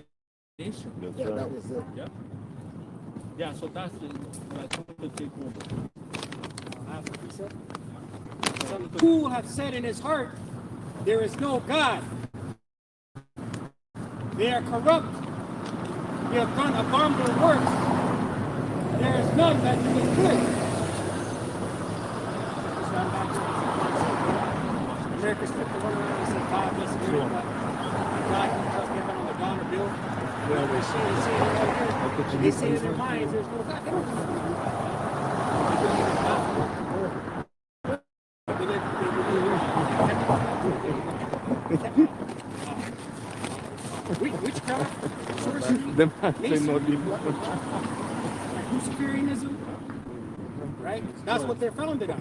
nation. Yeah, that was it. Yeah. Yeah, so that's the to take over. That's what he said. Some fool hath said in his heart, there is no God. They are corrupt. They have done abominable works. There is none that doeth good. America's flipped the one around and said, God bless America. God can trust heaven on the dollar bill. Well, they say in their minds, there's no God. They don't witchcraft, sorcery, Luciferianism, right? That's what they're founded on.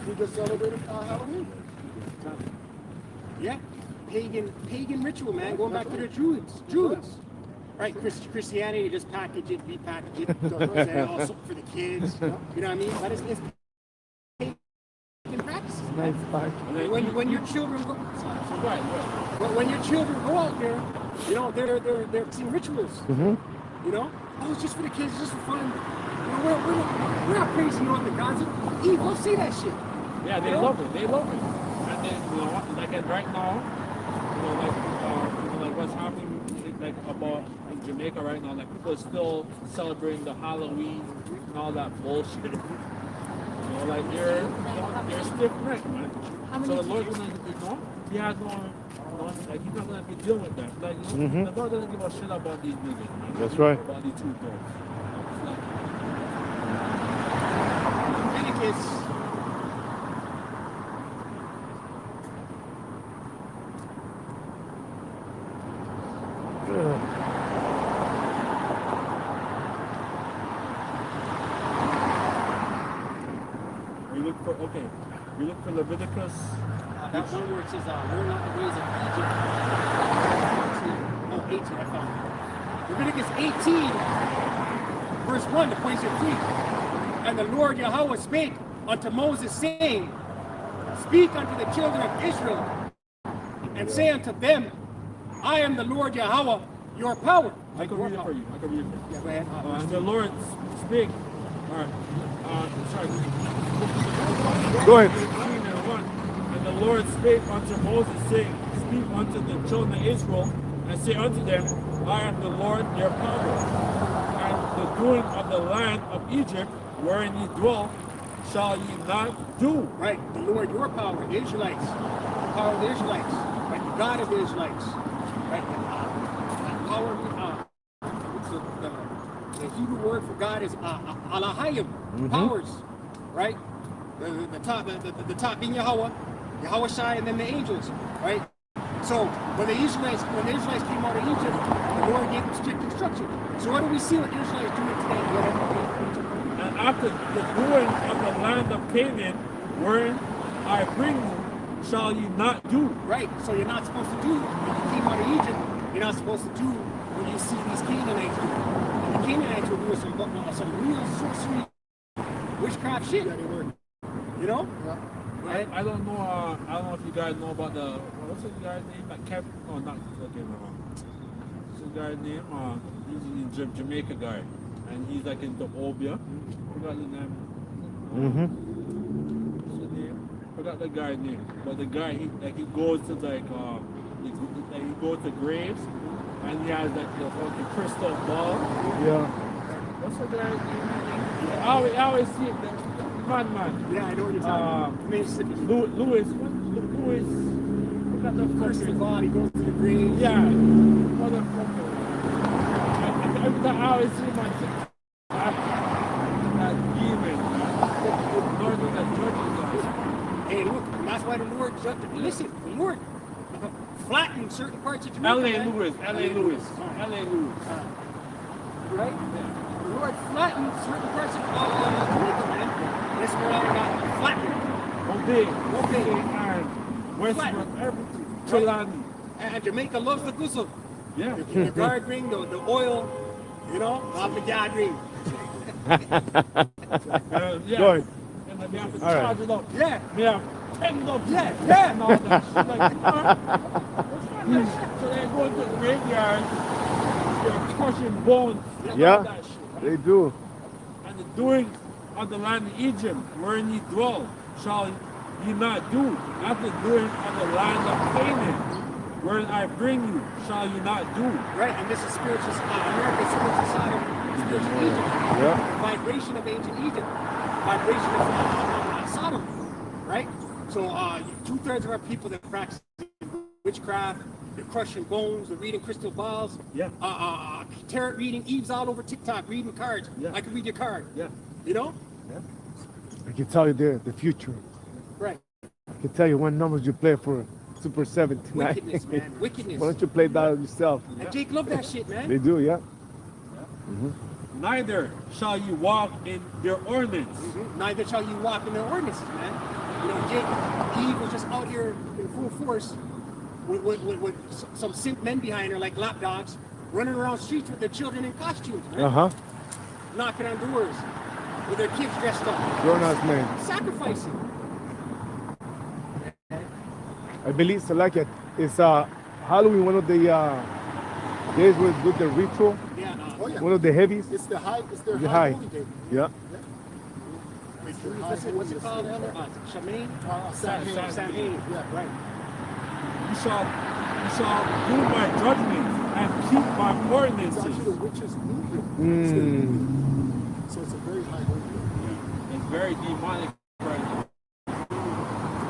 We just celebrated Halloween. Yeah, pagan ritual, man. Going back to the Druids. Right, Christianity, just package it, repackage it, say, oh, something for the kids. You know what I mean? But it's pagan practices. Nice part. When your children go, Right. when your children go out there, you know they're seeing rituals. You know, oh, it's just for the kids, it's just for fun. You know, we're not praising you on the gods. Evil, see that shit. Yeah, they love it. They love it. And then, you know, like right now, like what's happening, like about in Jamaica right now, like people are still celebrating the Halloween and all that bullshit. You know, like you're stiff necked, man. So the Lord's gonna, he has no, like he's not gonna be dealing with that. Like, the Lord doesn't give a shit about these niggas, man. That's right. About these two dogs. Leviticus. We look for Leviticus. That one where it says, learn not the ways of Egypt. 18, I found it. Leviticus 18, verse 1, the place you're free. And the Lord Yahweh spake unto Moses, saying, speak unto the children of Israel, and say unto them, I am the Lord Yahweh, your power. I can read it for you. Yeah, go ahead. And the Lord spake. All right. Sorry. Go ahead. And the Lord spake unto Moses, saying, speak unto the children of Israel, and say unto them, I am the Lord their power. And the doing of the land of Egypt, wherein ye dwell, shall ye not do. Right, the Lord your power, the Israelites, the power of the Israelites, right, the God of the Israelites, right, the power of the Hebrew word for God is Alahayim, powers, right? The top being Yahweh Shai, and then the angels, right? So when the Israelites came out of Egypt, the Lord gave them strict instruction. So what do we see what the Israelites doing today? And after the doing of the land of Canaan, wherein I bring you, shall ye not do. Right, so you're not supposed to do, when you came out of Egypt, you're not supposed to do when you see these Canaanites do. And the Canaanites were doing some real sorcery, witchcraft shit. Yeah, they were. You know? Yeah. Right? I don't know if you guys know about the, what's the guy's name? Like Kevin, no, not, okay, what's the guy's name? He's a Jamaica guy. And he's like into Obia. Forgot the name. What's the name? Forgot the guy's name. But the guy, he goes to he goes to graves, and he has like the fucking crystal ball. Yeah. What's the guy's name? I always see it. Man. Yeah, I know what you're talking about. Mississippi. Louis. Forgot the First fucking of all, he goes to the grave. Yeah. Motherfucker. Every time I always see my that demon. Lord that judges us. Hey, look, and that's why the Lord judged. Listen, the Lord, flattened certain parts of Jamaica. L.A. man. Lewis, L.A. Lewis, L.A. Lewis. Right? The Lord flattened certain parts of Jamaica, man. That's where I got flattened. Obey, and Westbrook, everything. Trelawney. And Jamaica loves the guzzle. Yeah. The guard ring, the oil, you know, off the guard ring. Yeah. Go ahead. And then we have to All right. charge it up. Yeah. We have 10 of Yeah. and all that shit. Like, so they go into the graveyard, they're crushing bones. And all Yeah, that shit. they do. And the doing of the land of Egypt, wherein ye dwell, shall ye not do. Not the doing of the land of Canaan, wherein I bring you, shall ye not do. Right, and this is spiritual, America's spiritual side of spiritual Egypt. Yeah. Vibration of ancient Egypt. Vibration of Sodom. Right? So 2/3 of our people that practice witchcraft, they're crushing bones, they're reading crystal balls. Yeah. Tarot reading, Eve's all over TikTok reading cards. Yeah. I can read your card. Yeah. You know? I can tell you the future. Right. I can tell you what numbers you play for Super 7 tonight. Wickedness, man. Wickedness. Why don't you play that yourself? And Jake loved that shit, man. They do, yeah. Neither shall you walk in their ordinance. Neither shall you walk in their ordinances, man. You know, Eve was just out here in full force with some simp men behind her, like lapdogs, running around streets with their children in costumes, man. Uh-huh. Knocking on doors with their kids dressed up. Grown-ass man. Sacrificing. I believe so like it. It's Halloween, one of the days we do the ritual. Yeah. Oh yeah. One of the heavies. It's the high. It's their The high high. holy day. Yeah. It's their high What's it holy called, day. Elder? Shamaine? Samhain. Samhain. Yeah. Right. You shall do my judgments and keep my It's ordinances. actually the witches' new year. It's their new year. So it's a very high holy day. It's very demonic right now.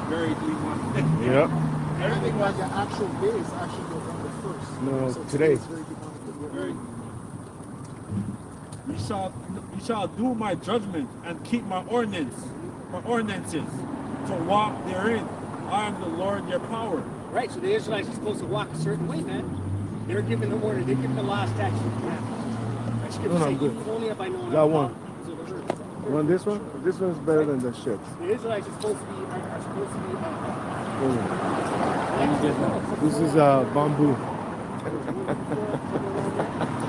Very demonic. Yeah. I think Everything like was the actual day is actually November 1st. No, so today. It's very demonic. very. You shall do my judgment and keep my ordinances, to walk therein. I am the Lord your power. Right, so the Israelites are supposed to walk a certain way, man. They're given the order, they're given the law, statutes, and commandments. Like Scripture No, say, I'm good. "You only have I known Got of one. the peoples of the earth." You want this one? This one's better than the shit. The Israelites are supposed to be, This is bamboo.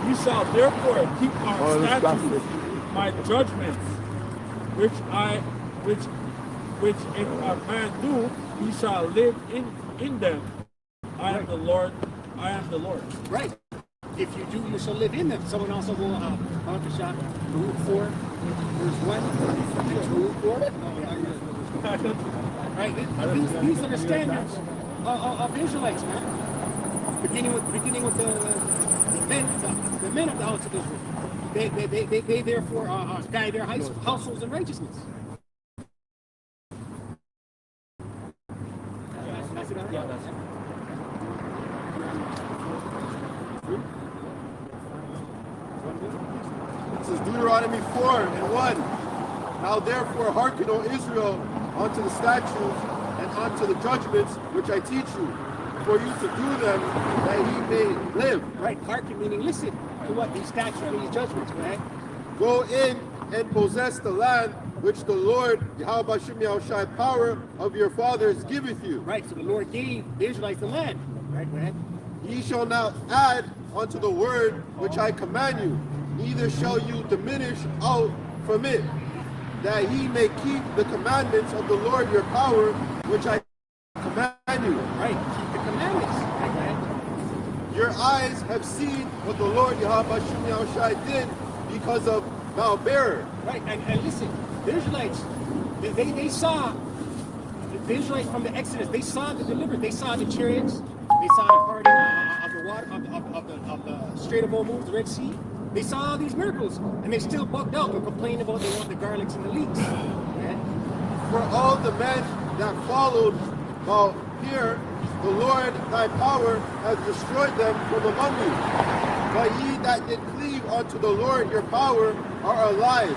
You shall therefore keep my Oh, that's statutes, plastic. my judgments, which if a man do, he shall live in them. I am the Lord. I am the Lord. right. If you do, you shall live in them. Someone also will counter shot. Baruch 4, verse 1. And Baruch 4. Right. These are the standards of the Israelites, man. Beginning with the men of the house of Israel. They therefore guide their households in righteousness. That's it, yeah, that's it. This is Deuteronomy 4:1. Now therefore hearken, O Israel, unto the statutes and unto the judgments which I teach you, for you to do them, that ye may live. Right, hearken meaning listen to what these statutes and these judgments, right? Go in and possess the land which the Lord, Yahweh Shem Yahushai, power of your fathers, giveth you. Right, so the Lord gave the Israelites the land. Right, go ahead. Ye shall not add unto the word which I command you, neither shall you diminish out from it, that ye may keep the commandments of the Lord your power, which I command you. Right, keep the commandments. Right, go ahead. Your eyes have seen what the Lord Yahweh Shem Yahushai did because of Mount Bear. Right, and listen, the Israelites, they saw, the Israelites from the Exodus, they saw the deliverance, they saw the chariots, they saw the parting of the water, of the Strait of Hormuz, the Red Sea. They saw all these miracles, and they still bugged out and complained about they want the garlics and the leeks. Right? For all the men that followed while here, the Lord thy power has destroyed them from among you. But ye that did cleave unto the Lord your power are alive,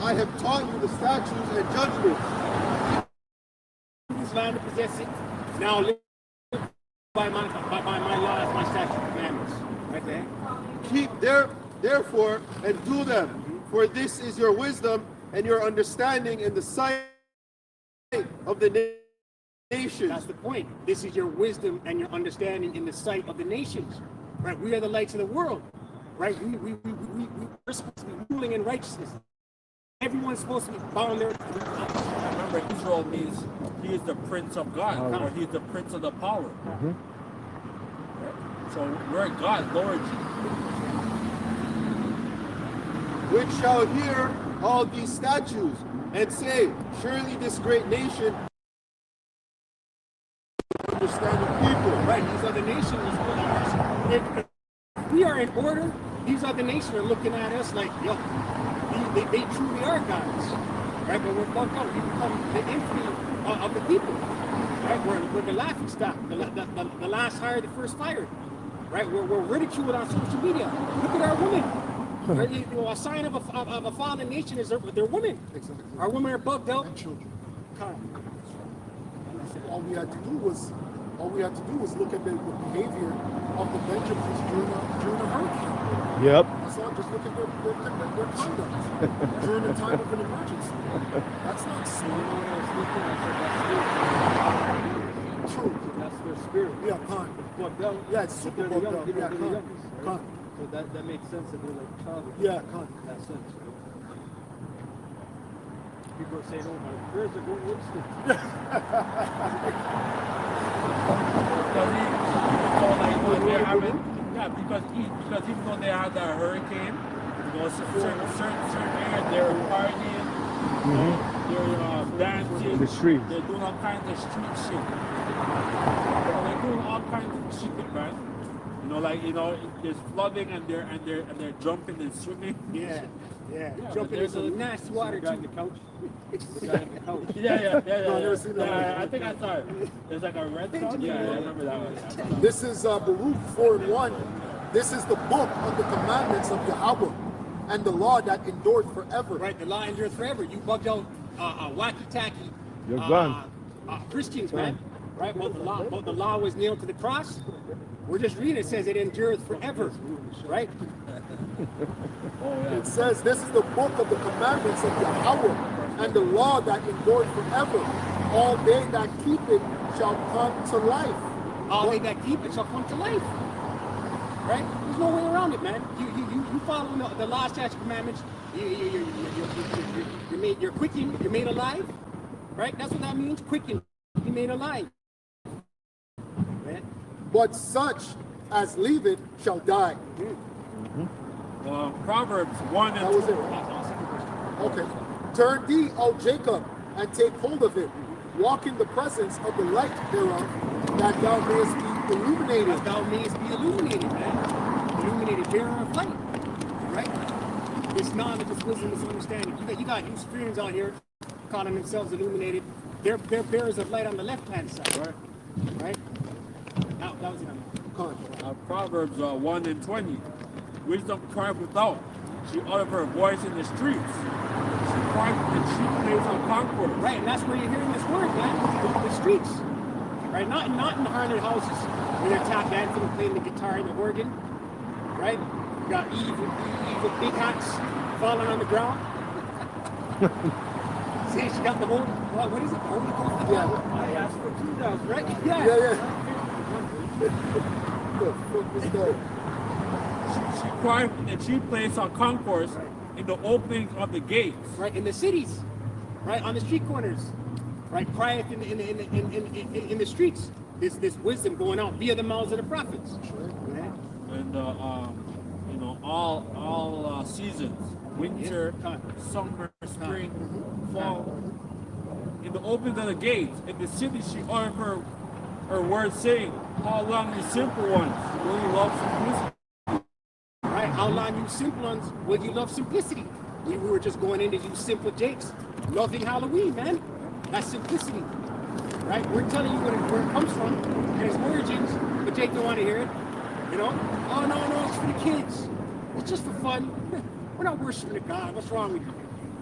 I have taught you the statutes and judgments. This land to possess it. Now live by my laws, my statutes, and commandments. Right there. Keep therefore and do them, for this is your wisdom and your understanding in the sight of the nations. That's the point. This is your wisdom and your understanding in the sight of the nations. Right? We are the lights of the world. Right? We're supposed to be ruling in righteousness. Everyone's supposed to be bound there. Remember, Israel means he is the prince of God, or he is the prince of the power. So we're God's Lord. Which shall hear all these statutes and say, surely this great nation understanding people. Right? These other nations, if we are in order, these other nations are looking at us like, yo, they truly are gods. Right? But we're fucked up. We become the infamy of the people. Right? We're the laughing stock, the last hired, the first fired. Right? We're ridiculed on social media. Look at our women. Right? You know, a sign of a fallen nation is they're women. Our women are bugged out. And children. Come. All we had to do was look at the behavior of the Benjamins during a hurricane. Yep. That's all. Just look at their conduct during the time of an emergency. That's not smart. True. That's their spirit. Yeah, con. Bugged out. Yeah, it's super They're the bugged young, out. they're Yeah, the con. youngest, right? Con. So that makes sense that they're like childish. Yeah, con. In that sense, right? People are saying, oh, my prayers are going instant. Because even though they had that hurricane, you know, certain areas they were partying, they're dancing, The streets. they're doing all kinds of street shit. They're doing all kinds of shit, man. You know, like there's flooding and they're jumping and swimming. Yeah. but Jumping there's into a- the nasty water Guy on too. the couch. The guy on the couch. Yeah. No, I never seen that one. I think I saw it. There's like a red song. Yeah, I remember that one. This is Baruch 4:1. This is the book of the commandments of Yahweh and the law that endured forever. Right, the law endures forever. You bugged out wacky-tacky You're gone. Christians, man. Right, but the law was nailed to the cross. We're just reading. It says it endures forever. Right? It says this is the book of the commandments of Yahweh and the law that endured forever. All they that keep it shall come to life. All they that keep it shall come to life. Right? There's no way around it, man. You follow the law, statutes, commandments. You're quickened. You're made alive. Right? That's what that means. Quickened. You're made alive. Right? But such as leave it shall die. Proverbs 1 and That was 2. it. Okay. Turn thee, O Jacob, and take hold of it. Walk in the presence of the light thereof, that thou mayest be illuminated. That thou mayest be illuminated, man. Illuminated, bearer of light. Right? This knowledge, this wisdom, this understanding. You got Luciferians out here calling themselves illuminated. They're bearers of light on the left-hand side. Right? That was it. Proverbs 1 and 20. Wisdom cried without. She uttered her voice in the streets. She cried in the cheap place of concord. Right, and that's where you're hearing this word, man. The streets. Right? Not in the haunted houses where they're tap dancing and playing the guitar and the organ. Right? You got evil big hats falling on the ground. See, she got the whole, what is it? Holy Ghost? Yeah. I asked for 2,000. Right? Yeah. The fuck is that? She cried in the cheap place on concourse in the openings of the gates. Right, in the cities, right, on the street corners, right, crieth in the streets. This wisdom going out via the mouths of the prophets. Right? And all seasons, winter, summer, spring, fall. In the openings of the gates, in the city, she uttered her words, saying, "How long, you simple ones, will you love simplicity?" Right, how long, you simple ones, will you love simplicity? We were just going into you simple jakes, loving Halloween, man. That's simplicity. Right? We're telling you where it comes from and its origins, but Jake don't want to hear it. You know? Oh, no, it's for the kids. It's just for fun. We're not worshiping a God. What's wrong with you?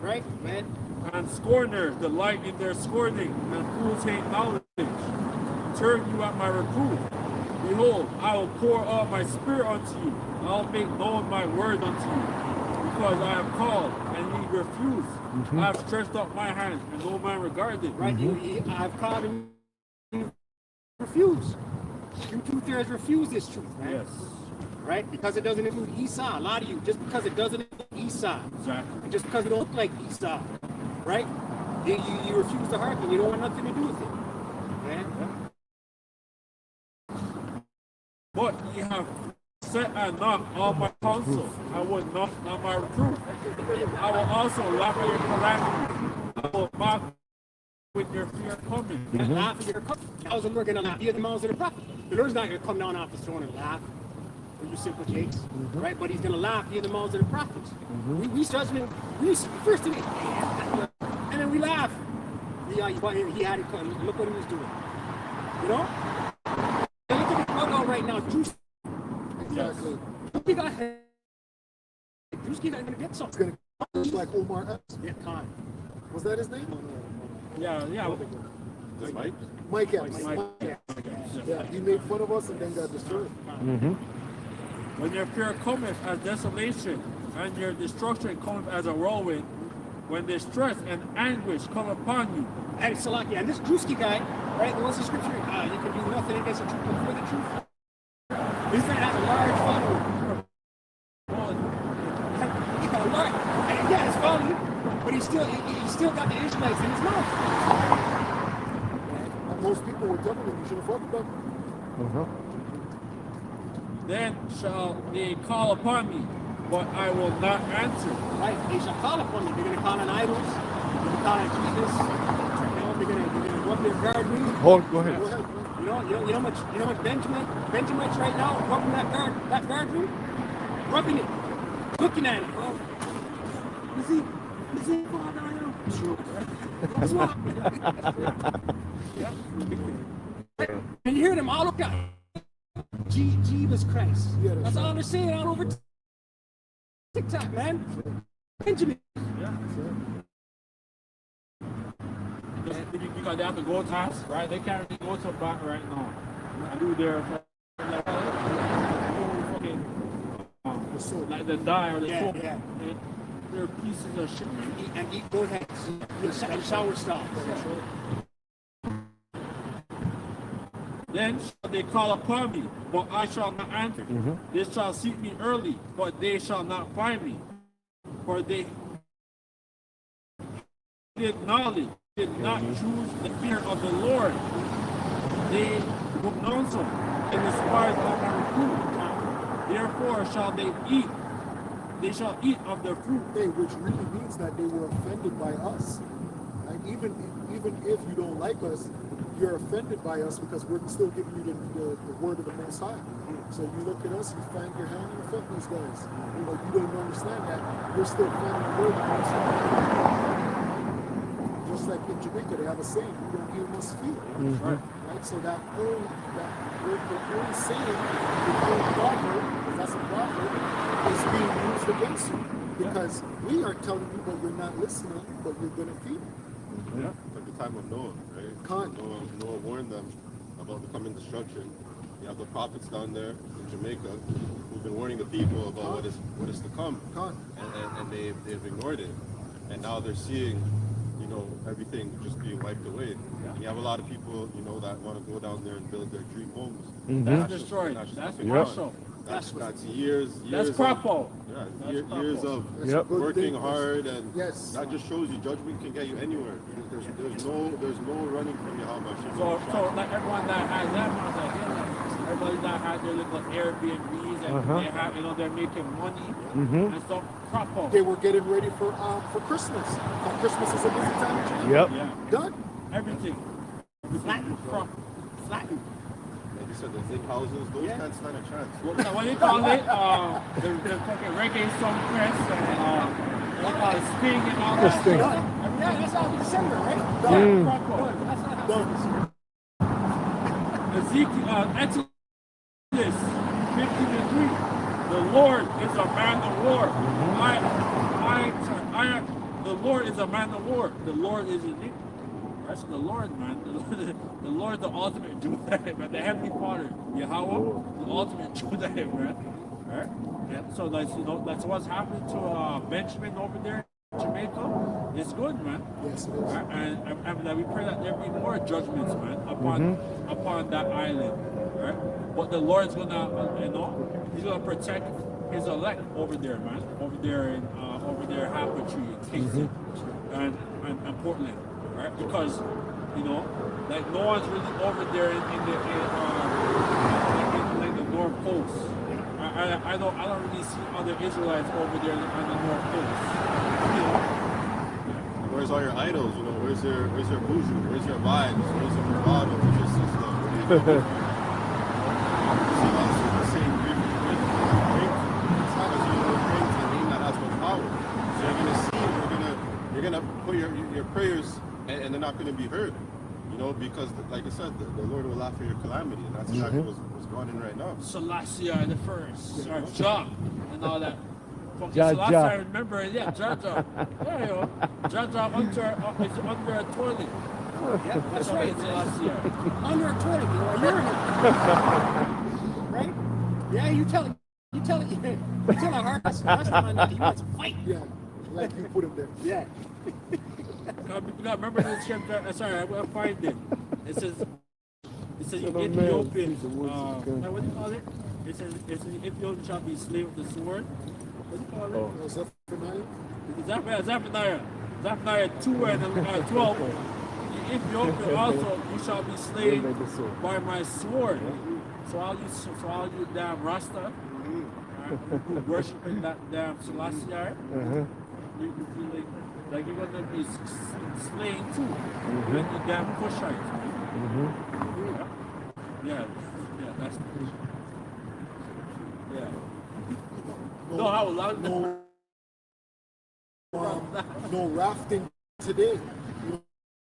right? Man, And scorners delight in their scorning, and fools hate knowledge. Turn you at my reproof. Behold, I will pour out my spirit unto you. I'll make known my word unto you. Because I have called, and ye refuse. I have stretched out my hand, and no man regarded. right? I've called and you refuse. You two-thirds refuse this truth, man. Yes, Right? Because it doesn't include Esau. A lot of you, just because it doesn't include Esau, exactly. and just because it don't look like Esau, right? You refuse to hearken. You don't want nothing to do with it, man. But ye have set at naught all my counsel. I will not my reproof. I will also laugh at your calamity. I will mock with your fear coming. And laugh at your coming. How is the Lord going to laugh? He has the mouths of the prophet. The Lord's not going to come down off his throne and laugh for you simple jakes, right? But he's going to laugh via the mouths of the prophets. We judgment, we first thing, and then we laugh. He had it come. Look what he was doing. You know? And look at the bug out right now. Juice. Exactly. He got Drewski's not going to get something. It's gonna be like Omar Epps. Yeah, Khan. Was that his name? Yeah. Mike? Mike Epps. Mike. Yeah, he made fun of us and then got destroyed. When your fear cometh as desolation, and your destruction cometh as a whirlwind, when distress and anguish come upon you. And Salaki, and this Drewski guy, right? What's the scripture? You can do nothing against the truth before the truth. This man has a large following. And yeah, it's following, but he still got the Israelites in his mouth. And most people were telling him you should have fucked them. Then shall they call upon me, but I will not answer. Right? They shall call upon me. They're going to call on idols. They're going to call on Jesus. You know, they're going to rub their guard room. Go ahead. Go ahead, man. You know how much Benjaminites right now rubbing that guard room, rubbing it, looking at it. Oh, is he father? What's wrong? And you hear them all look at Jesus Christ. Yeah, That's all they're saying all over TikTok, man. Benjamin. Because they have to go to us, right? They can't really go to back right now. And do their fucking like the die or the soap. Yeah. They're pieces of shit. And eat both heads. And shower stop. Then shall they call upon me, but I shall not answer. They shall seek me early, but they shall not find me. For they did knowledge, did not choose the fear of the Lord. They will counsel and despise all my reproof. Therefore shall they shall eat of their fruit. Which really means that they were offended by us. And even if you don't like us, you're offended by us because we're still giving you the word of the Most High. So you look at us, you find your hand, you offend these guys. You know, you don't understand that. You're still finding the word of the Most High. Just like in Jamaica, they have a saying, you don't hear must feel. Right? So that whole saying, the whole proverb, because that's a proverb, is being used against you. Because we are telling you, but you're not listening, but you're going to feed. Like the time of Noah, right? Noah warned them about the coming destruction. You have the prophets down there in Jamaica who've been warning the people about what is to come. And they've ignored it. And now they're seeing, you know, everything just being wiped away. And you have a lot of people, you know, that want to go down there and build their dream homes. That's destroyed. That's partial. That's years That's propo. years of working hard, and that just shows you judgment can get you anywhere. There's no running from Yahweh. So like everyone that has that everybody that has their little Airbnbs and they have, you know, they're making money and stuff. Propo. They were getting ready for Christmas. Christmas is a busy time in Jamaica. Yeah. Done. Everything. Flatten. Like you said, the big houses, those can't stand a chance. What do you call it? The fucking reggae song press and what call it, Sting and all that. Sting. Yeah, that's all December, right? Propo. That's not Done. Exodus 15:3. The Lord is a man of war. I the Lord is a man of war. The Lord is his name. Right? So the Lord, man, the Lord, the ultimate Judah, man, the Heavenly Father, Yahweh, the ultimate Judah, man. Right? Yeah. So that's that's what's happening to Benjamin over there in Jamaica. It's good, man. Yes, it is. Right? And we pray that there be more judgments, man, upon that island. Right? But the Lord's gonna, He's gonna protect His elect over there, man. Over there in Half Tree, Kingston, and Portland, right? Because like no one's really over there in the North Coast. I don't really see other Israelites over there on the North Coast. Where's all your idols? Where's your buju? Where's your vibes? Where's your bravado? Where's your sister? The same has no power. So you're gonna see, you're gonna put your prayers, and they're not gonna be heard. Because like I said, the Lord will laugh at your calamity, and that's exactly what's going on right now. Selassie the first, or Jah, and all that. Jah, Selassie, Jah. I remember, Jah. Jah under a toilet. Yeah, that's right. Selassie. Under a toilet, or a urinal. Right? Yeah, you tell a hard last time that he wants to fight. Yeah, like you put him there. Yeah. Remember this scripture? Sorry, I'm gonna find it. It says Ethiopian. What do you call it? It says Ethiopian shall be slave with the sword. What do you call it? Zephaniah 2 and 12. Ethiopia also you shall be slain by my sword. So all you damn Rasta, who worshiping that damn Selassie, you feel like you're gonna be slain too. With the damn Cushites. Yeah, that's no, how loud No rafting today.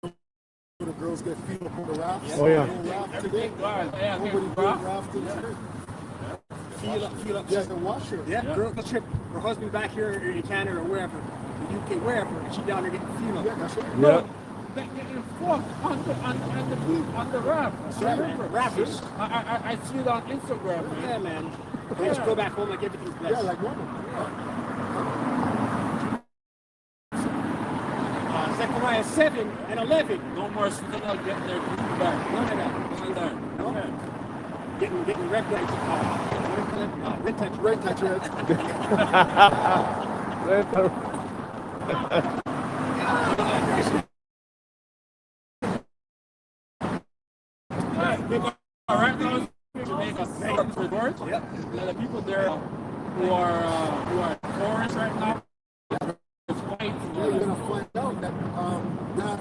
The girls get feet up on the rafts. Oh, yeah. No raft today. Yeah, Nobody did rafting today. Feel up. Yeah, the washer. Yeah, girl trip her husband back here in Canada or wherever, the UK, wherever, and she down there getting feel up. Yeah, that's right. Yeah. They getting fucked on the raft. Rappers. I see it on Instagram, man. Yeah, man. And then she go back home like everything's blessed. Yeah, like normal. Zechariah 7 and 11. No more Citadel getting their people back. None of that. None of that. No. Getting red light. Red touch. Red touch, red. All right, now Jamaica resort. The people there who are tourists right now. It's white. Yeah, you're gonna find out that that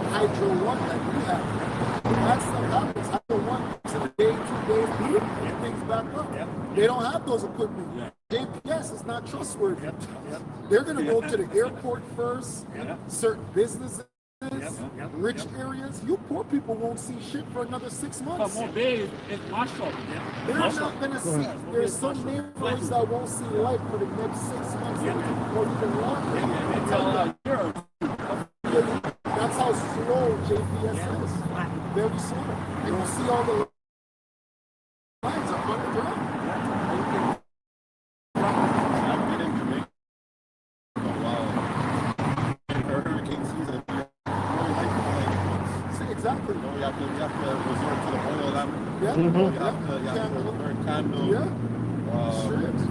Hydro One that we have, that stuff happens. Hydro One is in a day, 2 days, and things back up. They don't have those equipment. JPS is not trustworthy. They're gonna go to the airport first, certain businesses, rich areas. You poor people won't see shit for another 6 months. More days is Marshall. They're not gonna see. There's some neighborhoods that won't see light for the next 6 months or even longer. That's how slow JPS is. Very slow. And you see all the lines up underground. I've been in Jamaica hurricane season. Exactly. You have to resort to the oil lamp. Yeah. You have to burn candle. Yeah.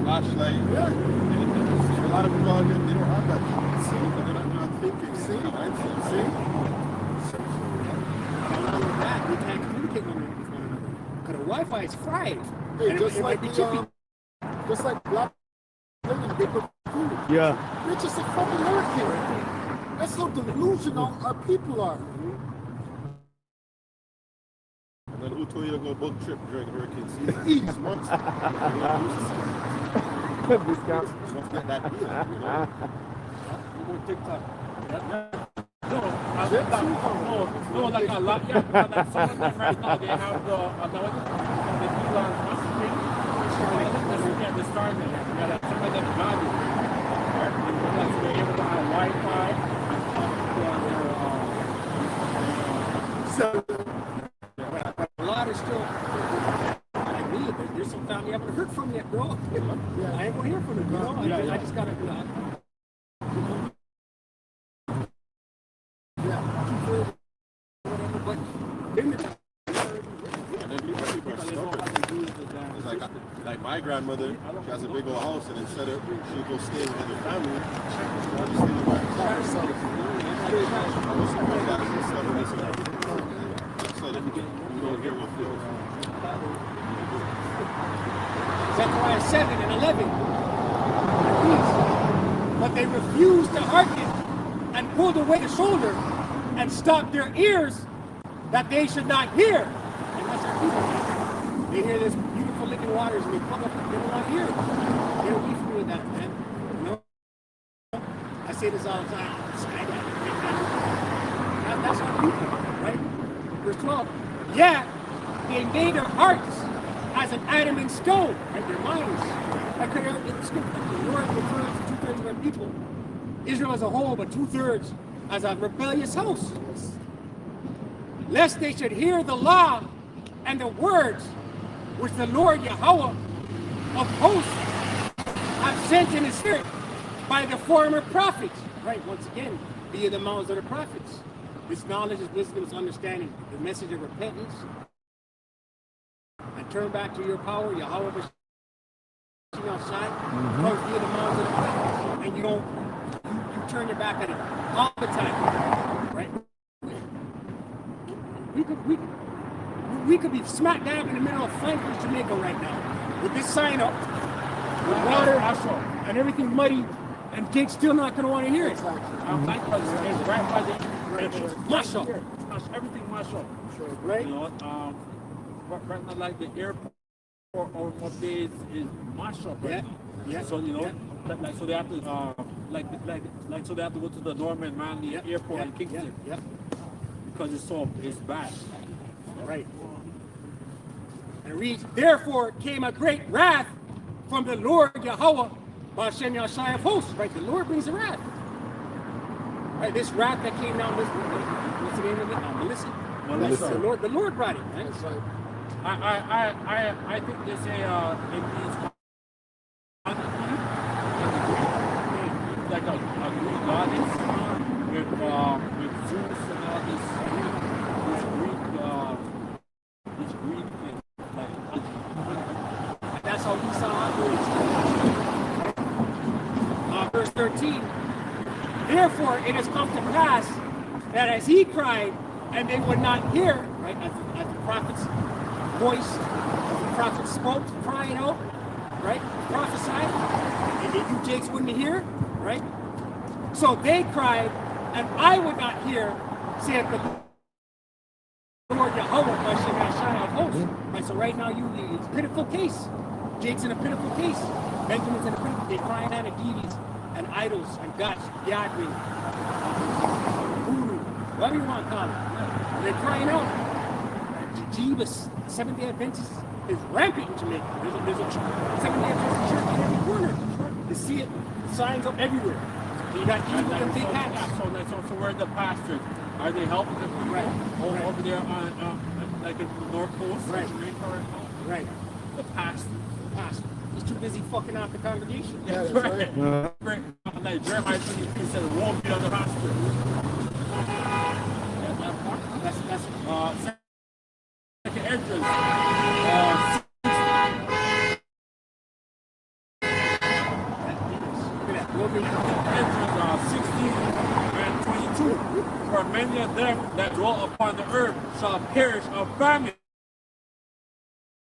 Flashlight. Yeah. And a lot of people out there, they don't have that. See? They're not thinking. See? We can't communicate with one another. Because the Wi-Fi is fried. Hey, And just it like might be chippy. just like black women, they put food. Yeah. It's just a fucking hurricane. That's how delusional our people are. And then who told you to go book trip during hurricane season? 6 months. Discount. Just get that deal, TikTok. No, like a lot. Yeah, like some of them right now, they have the Elon Musk thing. They're starting it. Yeah, like some of them got it. like so they're able to have Wi-Fi on their, but a lot is still like me. There's some family I haven't heard from yet, bro. I ain't gonna hear from them, you know. I just gotta whatever, but like my grandmother, she has a big old house, and instead of she go stay with her family, she just stay by herself. Zechariah 7 and 11. But they refused to hearken and pulled away the shoulder and stopped their ears that they should not hear. And that's our people. They hear this beautiful living waters and they come up and they don't want to hear it. They don't be familiar with that, man. You know? I say this all the time. That's our people, right? Verse 12. Yeah, they made their hearts as an adamant stone, right? Their minds. The Lord refers to 2/3 of our people. Israel as a whole, but 2/3 as a rebellious house. Lest they should hear the law and the words which the Lord Yahweh of hosts have sent in his spirit by the former prophets. Right, once again, via the mouths of the prophets. This knowledge is wisdom, is understanding. The message of repentance and turn back to your power, Yahweh outside, comes via the mouths of the prophets. And you turn your back at it all the time. Right? We could be smack dab in the middle of Franklin, Jamaica right now, with this sign up, with water and everything muddy, and Jake's still not going to want to hear it. Right by the Mash up. everything mash up. Right? You know, right now, like the airport or days is mash up right now. Yeah. So you know, like so they have to so they have to go to the Norman Manley Airport in Kingston because it's bad. Right. And it reads, therefore came a great wrath from the Lord Yahweh, Bashem Yashai of hosts. Right, the Lord brings a wrath. Right, this wrath that came down, what's the name of it? Melissa. The Lord brought it. Right? That's right. I think they say it means like a Greek goddess with Zeus and all this Greek thing. Like, That's how we saw it. Verse 13. Therefore it has come to pass that as he cried and they would not hear, right, as the prophet's voice, as the prophet spoke, crying out, right, prophesied, and you Jakes wouldn't hear, right? So they cried, and I would not hear, saith the Lord Yahweh, Bashem Yashai of hosts. Right, so right now it's a pitiful case. Jake's in a pitiful case. Benjamin's in a pitiful case. They're crying out at deities and idols and gods, Yahweh, voodoo, whatever you want to call it. And they're crying out. Jeebus, Seventh-day Adventist, is rampant in Jamaica. There's a Seventh-day Adventist church in every corner. You see it, signs up everywhere. You got evil and big hats. So where are the pastors? Are they helping them over there on like in the North Coast? Right. Jamaica right now? Right. The pastor. He's too busy fucking out the congregation. Yeah, that's right. Like Jeremiah 23 said, it won't be on the pastor. That's Second Esdras. Esdras 16 and 22. For many of them that dwell upon the earth shall perish of famine,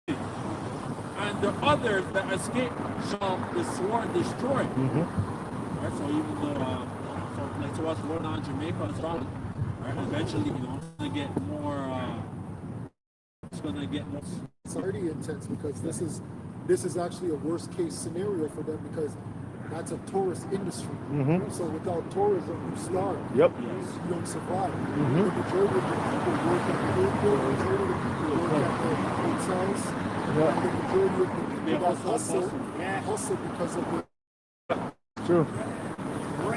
and the others that escape shall the sword destroy. Right, so even though so what's going on in Jamaica is wrong. Right, eventually, it's gonna get more. It's gonna get more. It's already intense because this is actually a worst case scenario for them because that's a tourist industry. So without tourism, you starve. Yep. You don't survive. The majority of the people work at the airport, the majority of the people work at the hotels, and the majority of the people that hustle because of the True.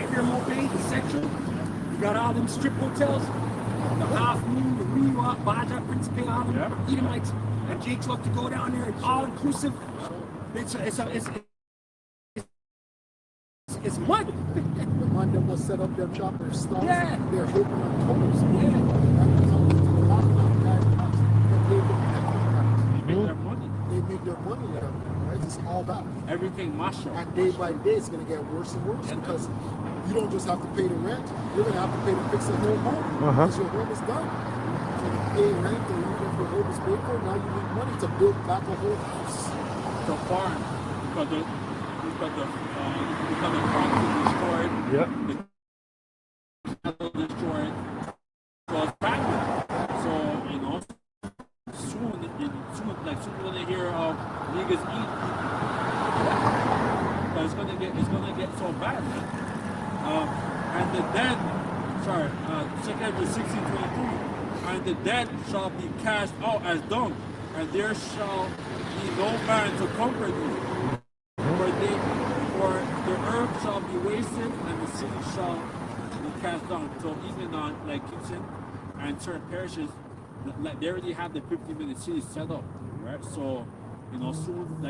right here in Mopane, the section. You got all them strip hotels, the Half Moon, the Reebok, Baja, Principe, all them Edomites. And Jake's love to go down there, and all inclusive. It's mud. The man that was set up their chopper stars, Yeah. they're hitting on toes. Yeah. They make their money. They make their money with them. Right? It's all that. Everything mushroom. And day by day, it's going to get worse and worse because you don't just have to pay the rent, you're going to have to pay to fix the whole home because your home is done. So you pay rent, and even if your home is paid for, now you need money to build back a whole house. The farm because the crops are destroyed. Yeah. The cattle destroyed. So it's back. So soon you're gonna hear of niggas eat. But it's gonna get so bad, man. And the dead, 2 Kings 16:23, and the dead shall be cast out as dung, and there shall be no man to comfort you. For the earth shall be wasted, and the city shall be cast down. So even on like Kingston and certain parishes, they already have the 50-minute city set up, right? So soon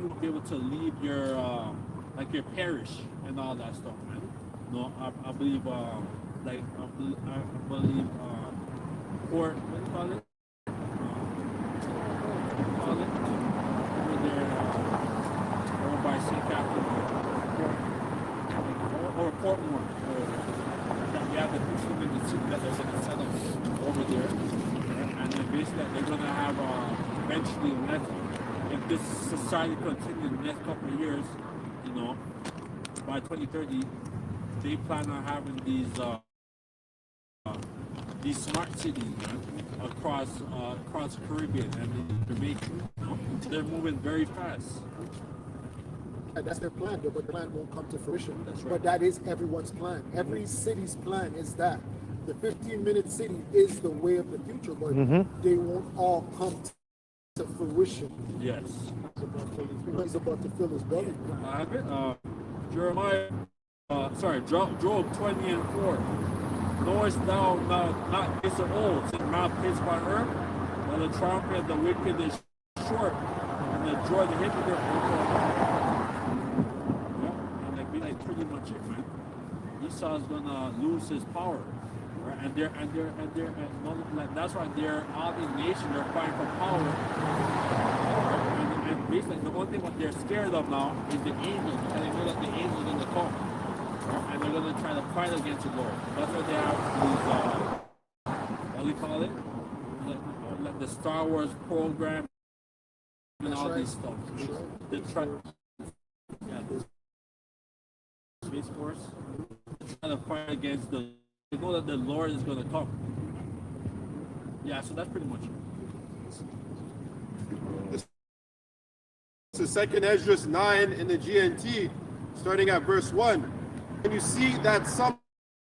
you'll be able to leave your your parish and all that stuff, man. I believe Port, what do you call it? Over there, over by St. Catherine, or Portmore. We have the 50-minute city that they're going to set up over there, and then basically they're going to have eventually, if this society continues in the next couple of years, by 2030, they plan on having these smart cities, man, across the Caribbean and Jamaica. They're moving very fast. And that's their plan, but the plan won't come to fruition. That's right. But that is everyone's plan. Every city's plan is that. The 15-minute city is the way of the future, but they won't all come to fruition. Yes. He's about to fill his belly. I have it. Job 20:4. Knowest thou not this of old, since mouth pissed by her, that the trumpet of the wicked is short, and the joy of the hypocrite will and that'd be like pretty much it, man. Esau's gonna lose his power, right? And that's why they're all in nation. They're fighting for power, right? And basically the only thing what they're scared of now is the angels, and they know that the angels are gonna come. And they're going to try to fight against the Lord. That's why they have these, what do you call it? Like the Star Wars program and all these stuff. They try, the Space Force. They try to fight against they know that the Lord is going to come. Yeah, so that's pretty much it. This is 2 Ezra 9 in the GNT, starting at verse 1. And you see that some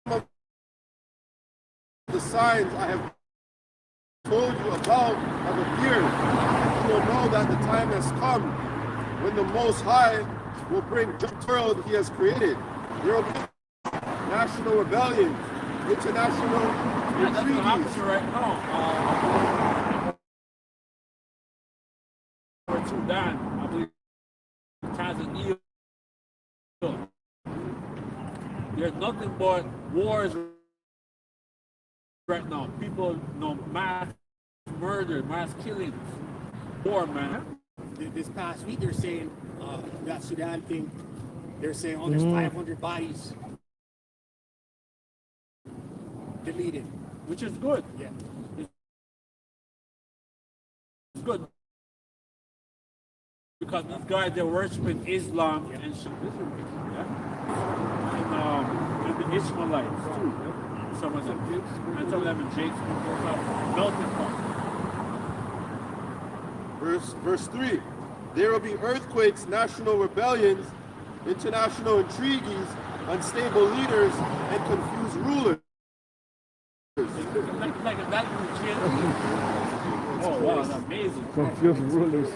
of the signs I have told you about have appeared. You will know that the time has come when the Most High will bring the world He has created. There will be national rebellions, international That's what happens treaties. right now. To Dan, I believe Tanzania. There's nothing but wars right now. People, mass murder, mass killings, war, man. This past week, they're saying that Sudan thing. They're saying, there's 500 bodies deleted. Which is good. Yeah. It's good. Because these guys, they're worshiping Islam and Shiism, and the Ishmaelites too. Some of them, and some of them in Jake's melting pot. Verse 3. There will be earthquakes, national rebellions, international intrigues, unstable leaders, and confused rulers. Like a vacuum cleaner. Oh wow, that's amazing. Confused rulers.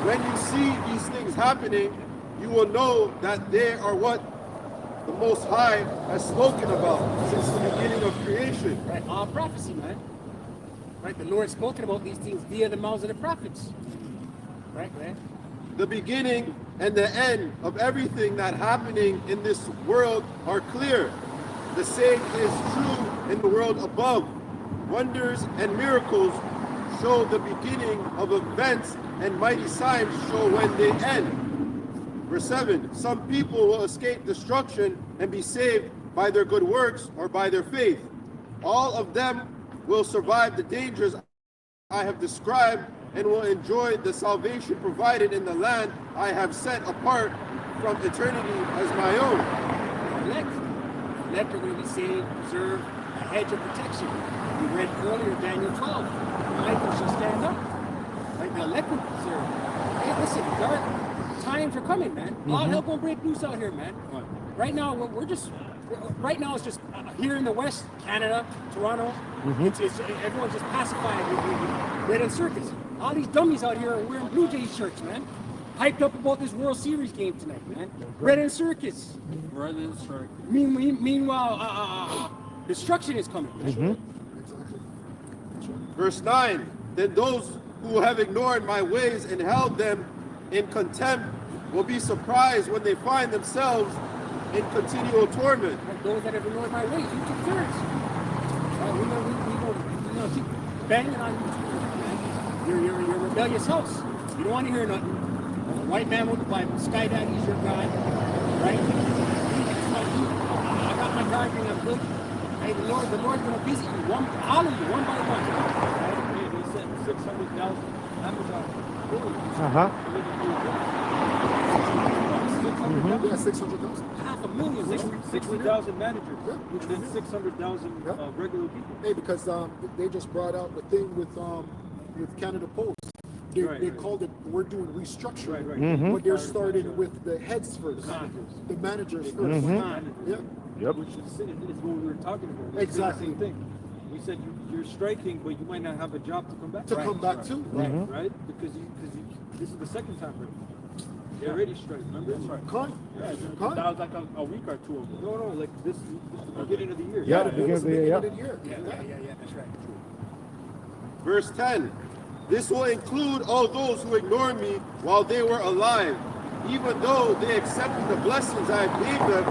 When you see these things happening, you will know that they are what the Most High has spoken about since the beginning of creation. Right, all prophecy, man. Right, the Lord spoken about these things via the mouths of the prophets. Right, man. The beginning and the end of everything that happening in this world are clear. The same is true in the world above. Wonders and miracles show the beginning of events, and mighty signs show when they end. Verse 7, some people will escape destruction and be saved by their good works or by their faith. All of them will survive the dangers I have described and will enjoy the salvation provided in the land I have set apart from eternity as my own. Elect are going to be saved, preserved, a hedge of protection. We read earlier Daniel 12. Michael shall stand up. Like the elect will be preserved. Hey, listen, dark times are coming, man. All hell gonna break loose out here, man. Right now, right now it's just here in the West, Canada, Toronto. It's everyone's just pacified with Red and Circus. All these dummies out here are wearing Blue Jays shirts, man. Hyped up about this World Series game tonight, man. Red and Circus. Red and Circus. Meanwhile, destruction is coming. Verse 9, then those who have ignored my ways and held them in contempt will be surprised when they find themselves in continual torment. Like those that have ignored my ways, you 2/3. We're gonna keep banging on you. You're a rebellious house. You don't want to hear nothing. A white man with the Bible, Sky Daddy's your God, right? I got my gardening, I'm good. Hey, the Lord's gonna visit you, all of you, one by one. Hey, they sent 600,000 Amazon. Yeah, 600,000. 500,000. 60,000 managers, Yeah. which then 600,000 regular people. Hey, because they just brought out the thing with Canada Post. They Right. called it, we're doing restructuring. Right. But they're starting with the heads first. The managers first. Yeah. Yep. Which is what we were talking about. It's Exactly. the same thing. We said you're striking, but you might not have a job to come back To come back to. right? Because this is the second time already. They already strike, remember? That's right. Con? Con? That was like a week or two ago. No, like this is the beginning of the year. Yeah, It was because the beginning of yeah. the year. Yeah, that's right. Verse 10, this will include all those who ignored me while they were alive, even though they accepted the blessings I gave them.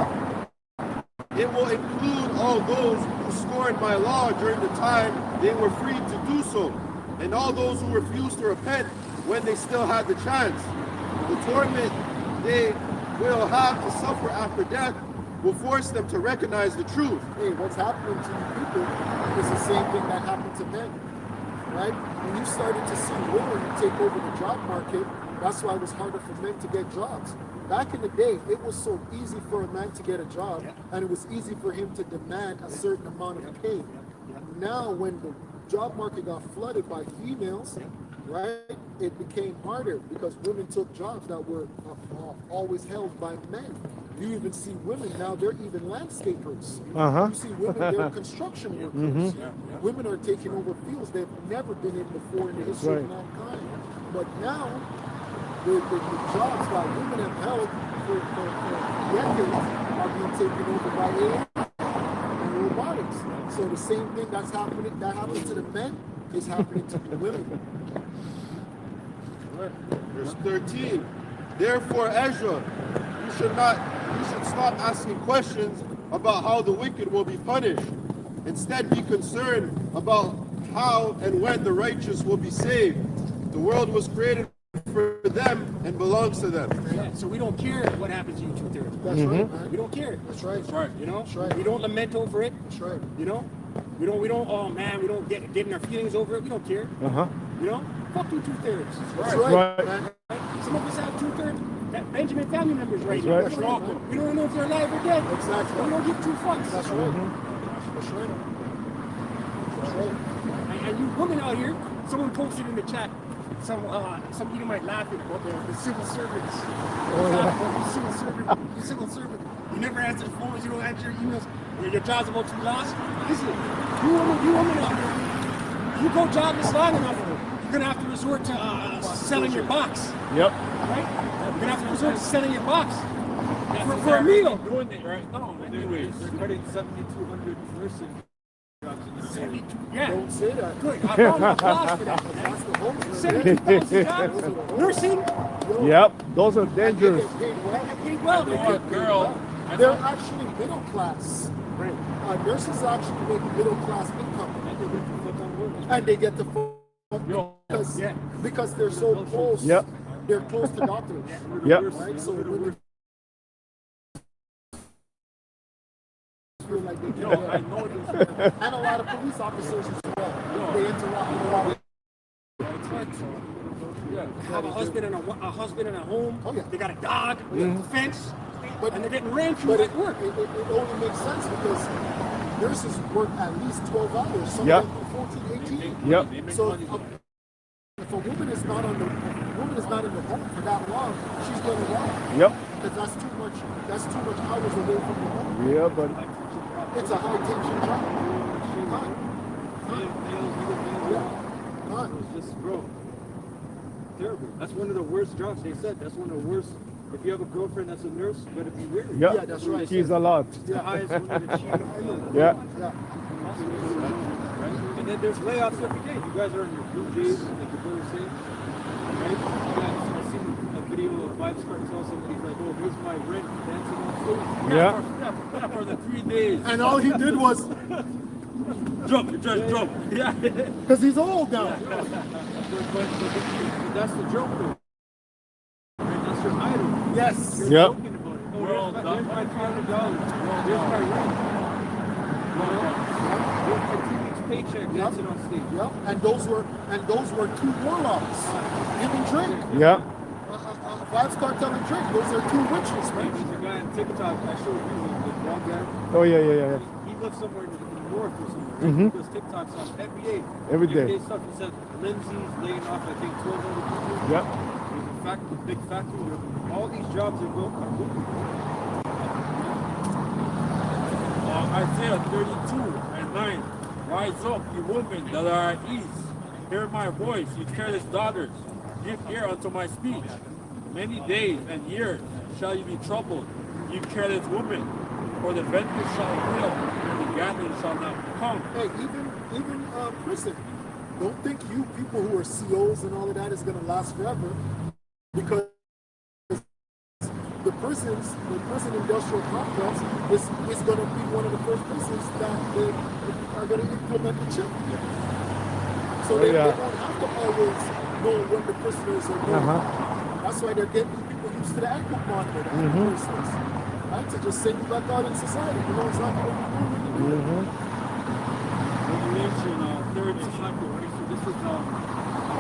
It will include all those who scorned my law during the time they were free to do so, and all those who refused to repent when they still had the chance. The torment they will have to suffer after death will force them to recognize the truth. Hey, what's happening to you people is the same thing that happened to men, right? When you started to see women take over the job market, that's why it was harder for men to get jobs. Back in the day, it was so easy for a man to get a job, and it was easy for him to demand a certain amount of pay. Now, when the job market got flooded by females, right, it became harder because women took jobs that were always held by men. You even see women now, they're even landscapers. You see women, they're construction workers. Women are taking over fields they've never been in before in the history of mankind. But now, the jobs that women have held for decades are being taken over by AI and robotics. So the same thing that happened to the men is happening to the women. Verse 13, therefore Ezra, you should stop asking questions about how the wicked will be punished. Instead, be concerned about how and when the righteous will be saved. The world was created for them and belongs to them. Yeah, so we don't care what happens to you 2/3. That's right, man. We don't care. That's right. That's right. You know, That's right. we don't lament over it. That's right. You know, we don't. Oh man, we don't get in our feelings over it. We don't care. You know, fuck you 2/3. That's Right. right, man. Some of us have 2/3 that Benjamin family members right now. right. That's right, man. We don't know if they're alive or dead. Exactly. We don't give two fucks. That's right. That's right. That's right. And you women out here, someone posted in the chat. Some of you might laugh about the civil servants. You civil servant. You never answer the phones. You don't answer your emails. Your job's about to be lost. Listen, you women out here, you go jobless long enough, you're gonna have to resort to selling your box. Yep. Right? You're gonna have to resort to selling your box That's for a exactly meal. doing it right now. Anyways, They're cutting 7,200 nursing jobs in the state. Yeah. Don't say that. Good. I found a class for that. That's the homes. 72,000 jobs. Nursing. Yep, those are And they dangerous. get paid well. Paid well. Oh, girl. They're actually middle class. Nurses actually make middle class income, and they get the because they're so close. Yep. They're close to doctors. Yep. Right. So women feel like they can. I know this. And a lot of police officers as well. They interact with a lot of. Have a husband and a husband and a home. Oh, yeah. They got a dog, a fence, But- and they're getting ran through But at work. it only makes sense because nurses work at least 12 hours, some Yep. of them 14, 18. Yep. So if a woman is not in the home for that long, she's going to rob. Yep. Because that's too much hours away from the home. Yeah, but It's a high tension job. It's just, bro, terrible. That's one of the worst jobs. They said that's one of the worst. If you have a girlfriend that's a nurse, you better be wary. yeah, Yeah, that's right. she's a lot. It's the highest one of the cheap. Yeah. Yeah. Right? And then there's layoffs every day. You guys are in your blue jays, like your brother said. Right? I seen a video of Vibes Cartel. Somebody's like, oh, here's my rent dancing on stage. Yeah. For the 3 days. And all he did was, Jump, just jump. Yeah. because he's old now. But that's the joke, though. Right? That's your idol. Yes. You're Yep. joking about it. Oh, Well here's done. my $300. Here's my rent. Here's my 2 weeks paycheck dancing on stage. Yep. And those were two warlocks. Him and Drake. Yeah. Vibes Cartel and Drake. Those are two witches, right? There's a guy on TikTok I showed you, the blog guy. Oh yeah, yeah, yeah. He lives somewhere in the north or somewhere. Mhm. He does TikToks on every day. Every day. stuff. He said Lindsay's laying off, I think, 1,200 people. Yep. There's a big factory where all these jobs are going. Isaiah 32:9. Rise up, you women that are at ease. Hear my voice, you careless daughters. Give ear unto my speech. Many days and years shall you be troubled, you careless women. For the venture shall fail, and the gathering shall not come. Hey, even prison. Don't think you people who are COs and all of that is going to last forever, because the prison industrial complex is going to be one of the first places that they are going to implement the chip. So they won't have to always know when the prisoners are going. That's why they're getting people used to the ankle monitor, the ankle bracelets, right? To just send you back out in society. You know exactly what you're doing. When you mentioned third cycle, right? So this is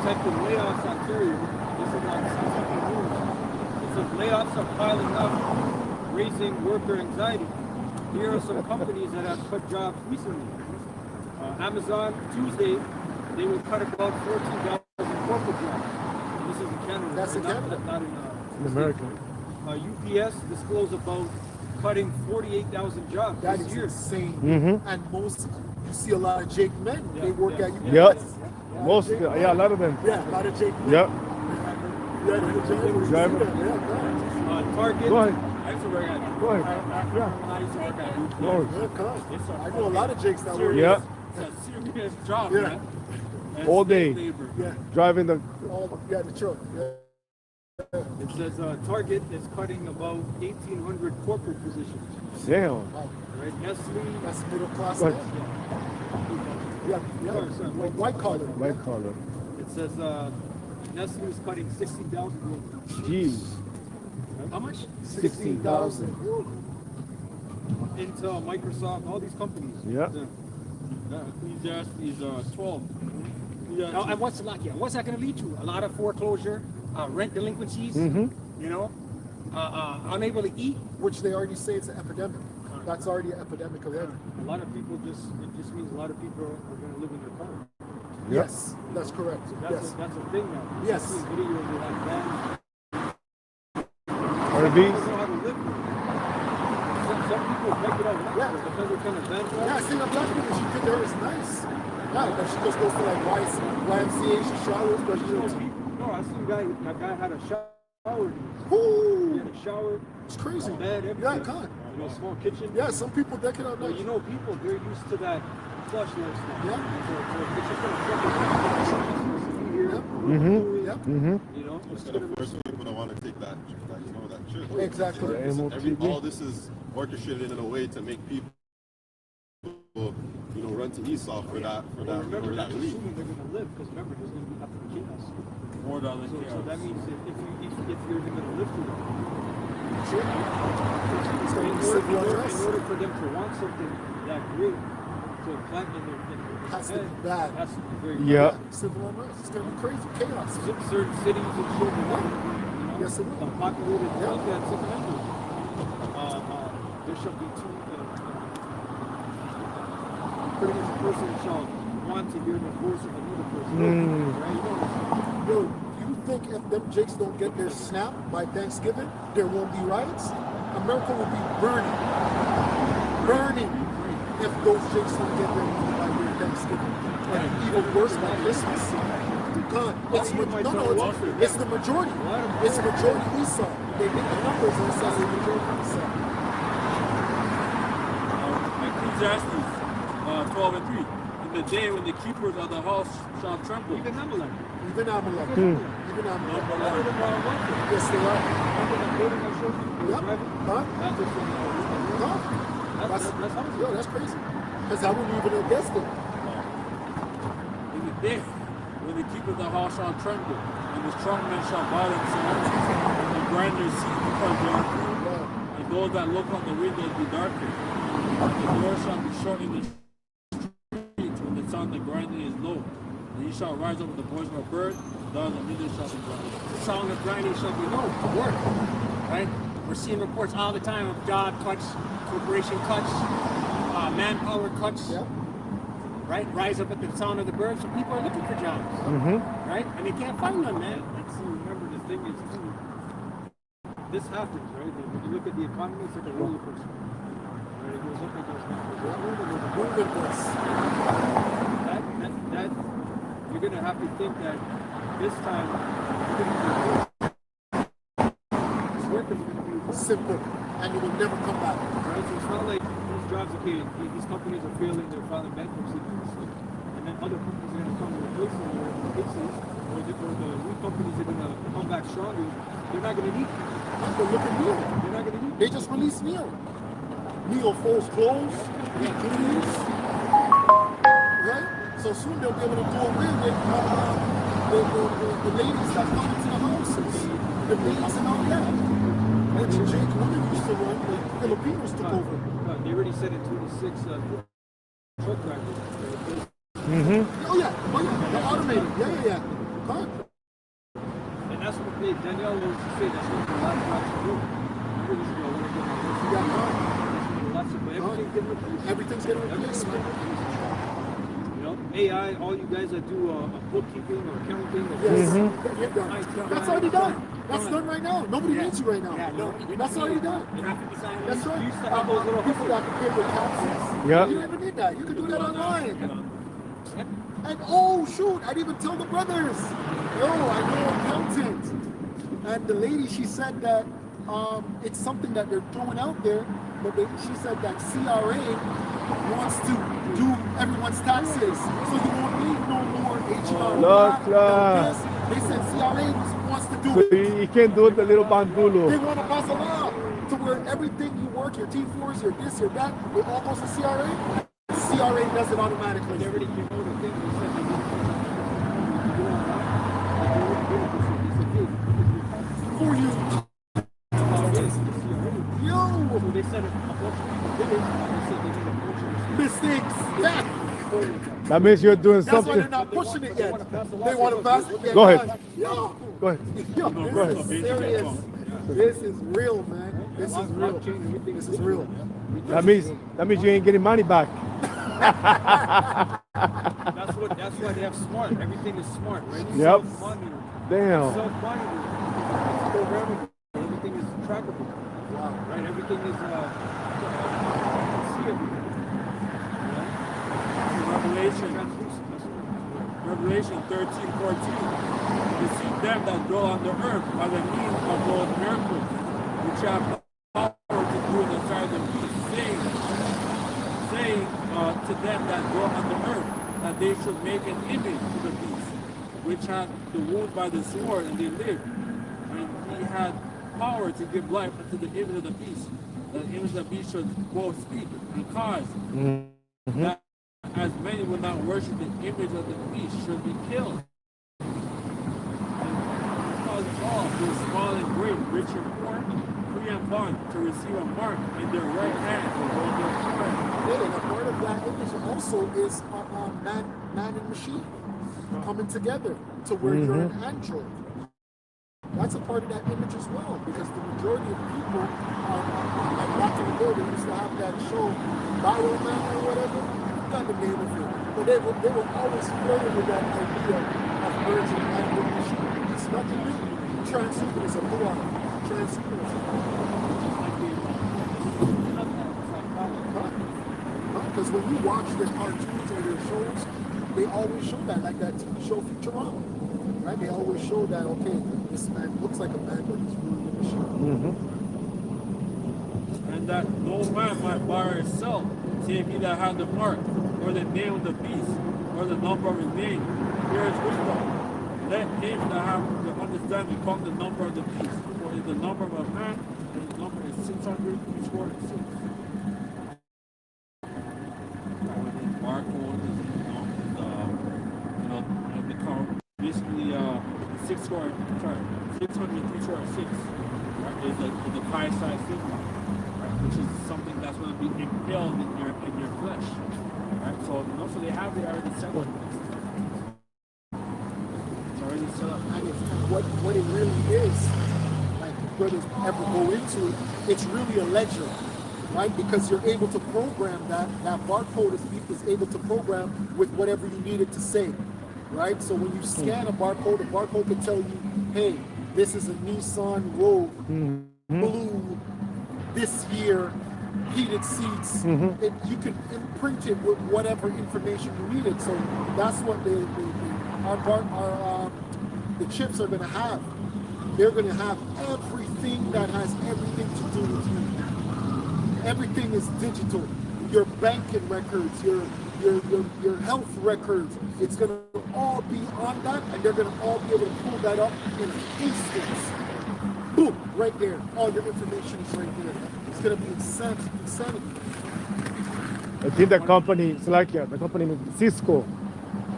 type of layoffs Ontario. This is on CCP News. It says layoffs are piling up, raising worker anxiety. Here are some companies that have cut jobs recently. Amazon, Tuesday, they will cut about 14,000 corporate jobs. This is in Canada. That's in Canada. Not in America. UPS disclosed about cutting 48,000 jobs That this is year. insane. Mhm. And you see a lot of Jake men. Yeah, They work yeah. at UPS. Yep. Most, yeah, a lot of them. Yeah, a lot of Jake men. Yep. Yeah, they're the drivers. Driver. Yeah, yeah, Target. Go ahead. I used to work at Go ahead. when I used to work at UPS. Go ahead. yeah, come. I know a lot of Jakes that work. Yeah. It's a serious job, Yeah. man. And All slave day. labor. Yeah, Driving the. the truck. Yeah. It says Target is cutting about 1,800 corporate positions. Damn. Wow. Right? Nestle. That's middle class. But- man. Yeah, white collar. White collar. It says Nestle is cutting 60,000 workers. Jeez. How much? 16,000. Intel, Microsoft, all these companies. Yeah. Ecclesiastes 12. Now, and what's that going to lead to? A lot of foreclosure, rent delinquencies. Mhm. You know, unable to eat. Which they already say it's an epidemic. That's already an epidemic already. A lot of people it just means a lot of people are going to live in their car. Yes, that's correct. That's Yes. a thing now. Yes. I see videos of like vans. RVs. People know how to live there. Some people break it out nice, Yeah. but because they're kind of van Yeah, I seen a black woman. She did there is nice. Yeah, but she just goes to like YMCA. She showers, but she No, don't. I seen a guy had a shop shower. Whoo! Yeah, the shower, It's crazy. bed, everything. Yeah, God. You know, small kitchen. Yeah, some people deck it out But nice. you know, people, they're used to that flush lifestyle. Yeah. So it's just gonna fucking here. Mm-hmm. Yep. Mm-hmm. You know, Instead of first people that want to take that trip. Exactly. All this is orchestrated in a way to make people, run to Esau for that remember, for that that's relief. assuming they're gonna live, because remember, there's gonna be after chaos. More than the So chaos. that means if you're gonna live through that, Sure. It's gonna be civil unrest. in order for them to want something that great to plant in their Has to head, be bad. has to be very Yeah. Civil unrest. It's gonna be crazy. Chaos. certain cities and children, you know, Yes, it will. populated Yeah. like that, Sacramento. There shall be two. Pretty much a person shall want to hear the voice of another person. Right? You know, Yo, you think if them jakes don't get their snap by Thanksgiving, there won't be riots? America will be burning. Burning if those jakes don't get their money by their Thanksgiving. And even worse by Christmas. God, it's the majority. It's the majority we saw. They get the numbers and it says the majority we saw. Ecclesiastes 12 and 3. In the day when the keepers of the house shall tremble. even Amalek. Even Amalek. Even Amalek. None of them are welcome. Yes, they are. Remember that building I showed you? Yep. Huh? That's just Huh? that's how Yo, that's crazy. Because I wouldn't even have guessed it. In the day when the keepers of the house shall tremble, and the strong men shall bow themselves, and the grinders cease because they are full, and those that look on the windows be darkened, and the door shall be shut in the street when the sound of the grinding is low. And he shall rise up with the voice of a bird, down the window shall be grinding. The sound of grinding shall be known to work. Right? We're seeing reports all the time of job cuts, corporation cuts, manpower cuts. Yep. Right? Rise up at the sound of the birds. So people are looking for jobs. Right? And they can't find them, man. And see, remember the thing is too, this happens, right? When you look at the economy, it's like a roller coaster. Right? It goes up, it goes down. It goes up, it goes down. Moving this. That you're gonna have to think that this time you're gonna this work is gonna be Simple. And it will never come back. right. So it's not like these jobs, okay, these companies are failing, they're filing bankruptcy, and then other companies are gonna come to replace them or the new companies are gonna come back stronger. They're not gonna need you. But look at Neil. They're not gonna need you. They just released Neil. Neil folds clothes. He cleans. Right? So soon they'll be able to do away with the ladies that come into the houses. The maids and all that. Which Jake Woodard used to run, the Filipinos took over. They already said in 26 truck drivers. Oh yeah, they're automated. Yeah. Huh? And that's what made Danielle was to say that's what the last jobs to do. Remember this girl, when I get my first Yeah, huh? lots of, but everything's getting replaced. Everything's getting replaced, man. You know, AI, all you guys that do bookkeeping or accounting or Yes. You're done. That's already done. That's done right now. Nobody needs you right now. Yeah, no, That's already done. Graphic designers. That's right. You used to have those little people that can pay with taxes. Yeah. You don't even need that. You can do that online. And oh shoot, I didn't even tell the brothers. Yo, I know an accountant. And the lady, she said that it's something that they're throwing out there, but she said that CRA wants to do everyone's taxes, so you won't need no more HR. Look, They said CRA wants to do So it. you can't do the little They bandulo. want to pass a law to where everything you work, your T4s, your this, your that, it all goes to CRA. CRA does it automatically. They already came out with things. They said they didn't. For you. Yo, So they said a bunch of people did it. They said they did a bunch of mistakes. Yeah. That means you're doing That's why they're something. not pushing it yet. They want to pass it. Yeah, Go ahead. Yo, Go ahead. this is serious. This is real, man. This is real. This is real. That means you ain't getting money back. That's why they have smart. Everything is smart, right? Yep. Self-monitor. Damn. Self-monitor. It's programmable. Everything is trackable. Right? Everything is see everything. Revelation 13:14. deceive them that dwell on the earth by the means of those miracles, which have power to do in the sight of the beast, saying to them that dwell on the earth, that they should make an image to the beast, which had the wound by the sword, and they lived. And he had power to give life unto the image of the beast, that the image of the beast should both speak and cause that as many would not worship the image of the beast should be killed. And cause all, both small and great, rich and poor, free and bond, to receive a mark in their right hand or on their forehead. Yeah, and a part of that image also is man and machine coming together to where you're an android. That's a part of that image as well, because the majority of people are like back in the day, they used to have that show, Bioman or whatever, not the name of it, but they were always flirting with that idea of merging man with machine. It's nothing new. Transhumanism, go on. Transhumanism. Because when you watch their cartoons or their shows, they always show that, like that TV show Futurama, right? They always show that, okay, this man looks like a man, but he's really a machine. And that no man might buy or sell, save he that hath the mark, or the name of the beast, or the number of his name. Here is wisdom. Let him that have the understanding come the number of the beast, for is the number of a man, and his number is 636. Barcode is, and the car basically 636, right? Is the pie size symbol, right? Which is something that's going to be impaled in your flesh, right? So so they have it already set up. It's already set up. And what it really is, like brothers ever go into, it's really a ledger, right? Because you're able to program that barcode is able to program with whatever you need it to say, right? So when you scan the barcode can tell you, hey, this is a Nissan Rogue, blue, this year, heated seats. You can imprint it with whatever information you needed. So that's what the chips are going to have. They're going to have everything that has everything to do with you. Everything is digital. Your banking records, your health records, it's going to all be on that, and they're going to all be able to pull that up in an instant. Boom, right there. All your information is right there. It's going to be insanity. I think the company, Slovakia, the company Cisco,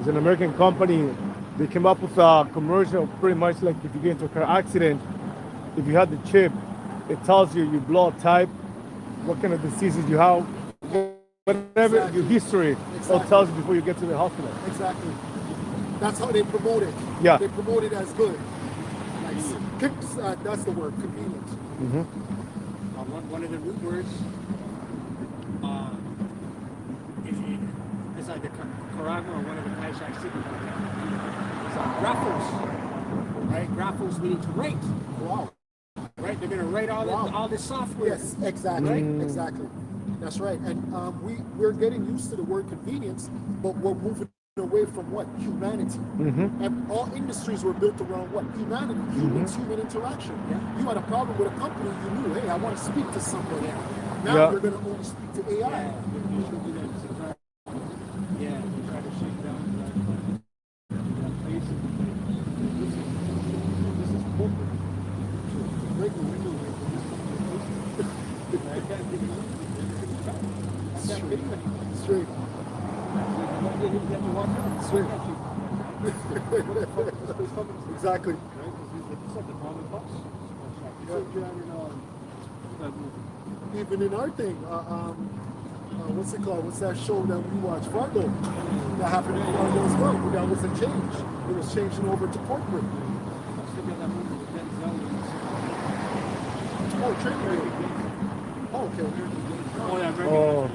is an American company. They came up with a commercial pretty much like if you get into a car accident, if you have the chip, it tells you your blood type, what kind of diseases you have, whatever your history, it tells you before you get to the hospital. Exactly. That's how they promote it. Yeah. They promote it as good. Like, that's the word, convenient. One of the root words, it's like the Quran or one of the Kaishak signals. Graphos, right? Graphos meaning to write. Wow. Right? They're going to write all this software. Yes, exactly. Right? Exactly. That's right. And we're getting used to the word convenience, but we're moving away from what? Humanity. And all industries were built around what? Humanity. Human interaction. Yeah. You had a problem with a company, you knew, hey, I want to speak to somebody. Now Yeah. you're going to only speak to AI. Yeah, they try to shake down that place. This is corporate. Break the window. Straight. Exactly. Even in our thing, what's it called? What's that show that we watch? Fargo. That happened in Fargo as well. That was a change. It was changing over to corporate. Oh, Training Day. Oh, okay. Oh, yeah, very Oh,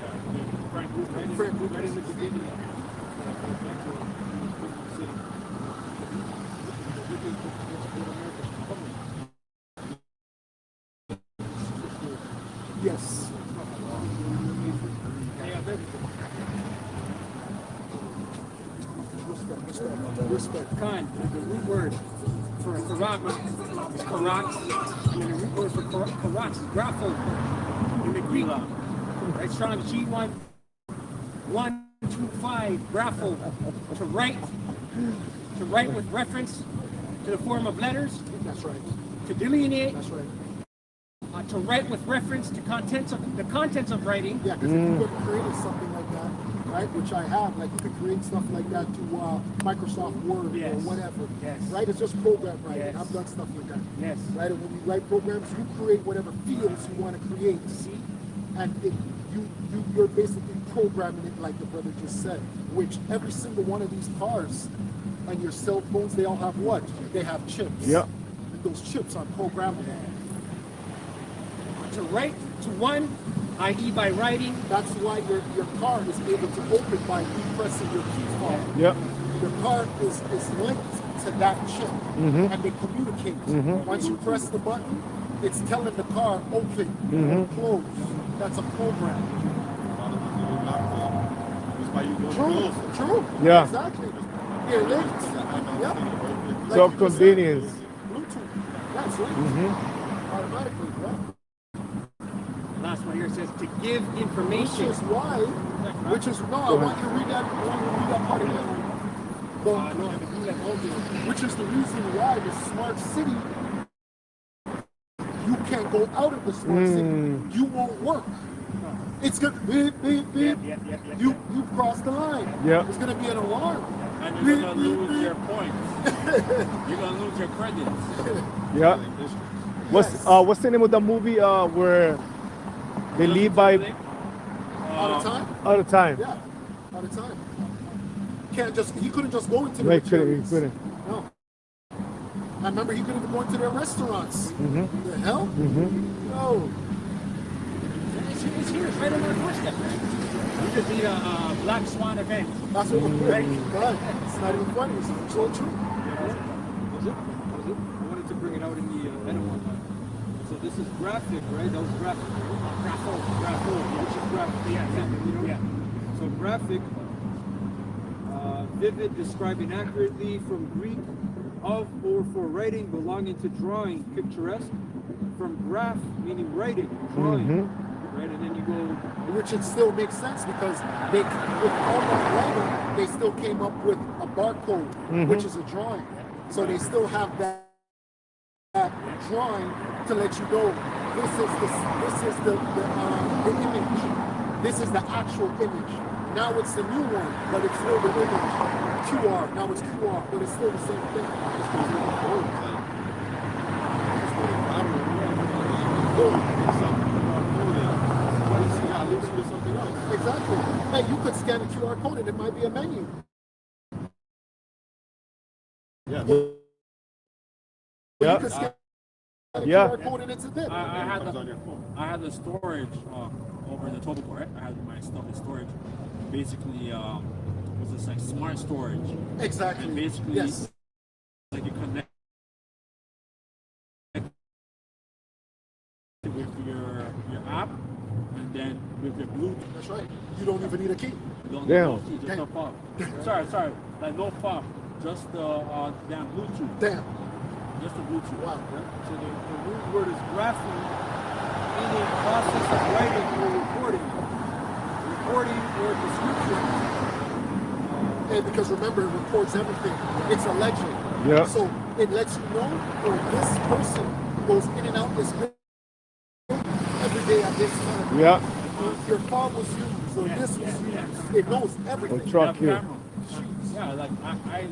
Frank Right in the beginning. Yes. respect. Khan, the root word for karak is karaks, and the root word for karaks is grapho in the Greek. Right, Strong G1, 125, grapho, to write with reference to the form of letters, That's right. to delineate, That's right. to write with reference to the contents of writing. Yeah, because if you would have created something like that, right, which I have, like you could create stuff like that to Microsoft Word Yes. or whatever, Yes. right? It's just program writing. Yes. I've done stuff like that. Yes. Right, and when you write programs, you create whatever fields you want to create. See, and you're basically programming it like the brother just said. Which every single one of these cars and your cell phones, they all have what? They have chips. Yeah. And those chips are programmable. To write to one, i.e. by writing. That's why your car is able to open by you pressing your key fob. Yep. Your car is linked to that chip and they communicate. Once you press the button, it's telling the car open or close. That's a program. It's by you going True, close. true. Yeah. Exactly. They're linked. Yep. So you just said, convenience. Bluetooth. That's linked. Automatically, yeah. Last one here says to give Which information. is why, which is, no, I want you to read that, part again. Which is the reason why the smart city, you can't go out of the smart city. You won't work. It's gonna beep, beep, beep. You crossed the line. Yeah. It's gonna be an alarm. And you're gonna lose your points. You're gonna lose your credits. Yeah. What's the name of the movie where they leave by All the time? all the time? Yeah, all the time. He couldn't just go into the Right, couldn't, he rich couldn't. areas. No. I remember he couldn't even go into their restaurants. The hell? No. It's here, it's right on our doorstep, man. We just need a Black Swan event. That's what we're doing. But it's not even funny. It's so true. Was it? I wanted to bring it out in the one. So this is graphic, right? That was graphic. Grapho, which is graphic. Yeah. So graphic, vivid, describing accurately, from Greek, of or for writing, belonging to drawing, picturesque. From graph, meaning writing, drawing. Right, and then you go. Which it still makes sense because with all that writing, they still came up with a barcode, which is a drawing. So they still have that drawing to let you know this is the image. This is the actual image. Now it's the new one, but it's still the image. QR. Now it's QR, but it's still the same thing. Exactly. Hey, you could scan a QR code and it might be a menu. Yeah. You could scan a QR code and it's a bit. I had the storage over the total board. I had my stuff in storage. Basically, was this like smart storage? Exactly. And basically, yes. like you connect with your app, and then with your Bluetooth. That's right. You don't even need a key. You don't Damn. need no key, just a fob. Sorry, like no fob, just the damn Bluetooth. Damn. Just the Bluetooth. Wow. So the root word is graphing, meaning process of writing or recording or description. And because remember, it records everything. It's a legend. Yeah. So it lets you know, this person goes in and out this building every day at this time. Yeah. Your car was used, or this was used. It knows everything. The truck They here. have camera. Yeah, like I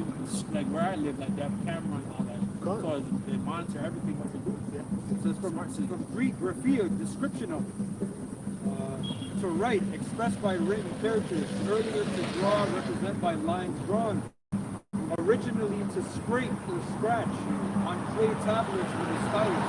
like where I live, like they have camera and all that. Because they monitor everything what we do. So it's from Greek, graphia, description of. To write, expressed by written characters. Earlier to draw, represent by lines drawn. Originally to scrape or scratch on clay tablets with a stylus.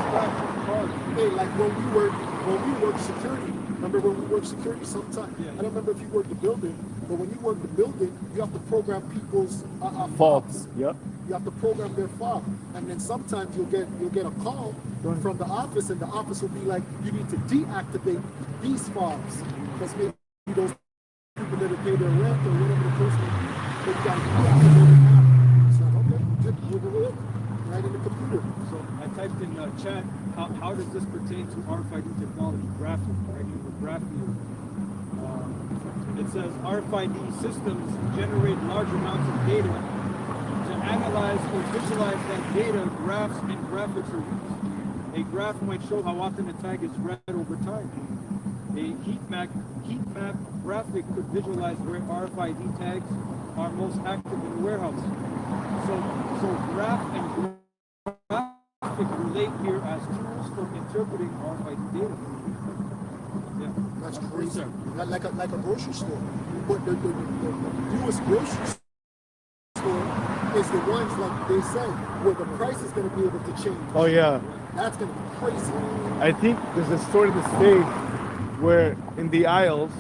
Scratch or carve. Hey, like when we worked security. Remember when we worked security sometimes? Yeah. I don't remember if you worked the building, but when you work the building, you have to program people's Faults. fobs. Yep. You have to program their fob, and then sometimes you'll get a call from the office, and the office will be like, you need to deactivate these fobs because maybe those people didn't pay their rent or whatever the case may be. But you got to deactivate it this pertain to RFID technology, graphing, right here, the graphing. It says RFID systems generate large amounts of data. To analyze or visualize that data, graphs and graphics are used. A graph might show how often a tag is read over time. A heat map graphic could visualize where RFID tags are most active in the warehouse. So graph and graphic relate here as tools for interpreting RFID data. Yeah. That's crazy. Like a grocery store. But the newest grocery store is the ones, like they said, where the price is going to be able to change. Oh yeah. That's going to be crazy. I think there's a store in the States where in the aisles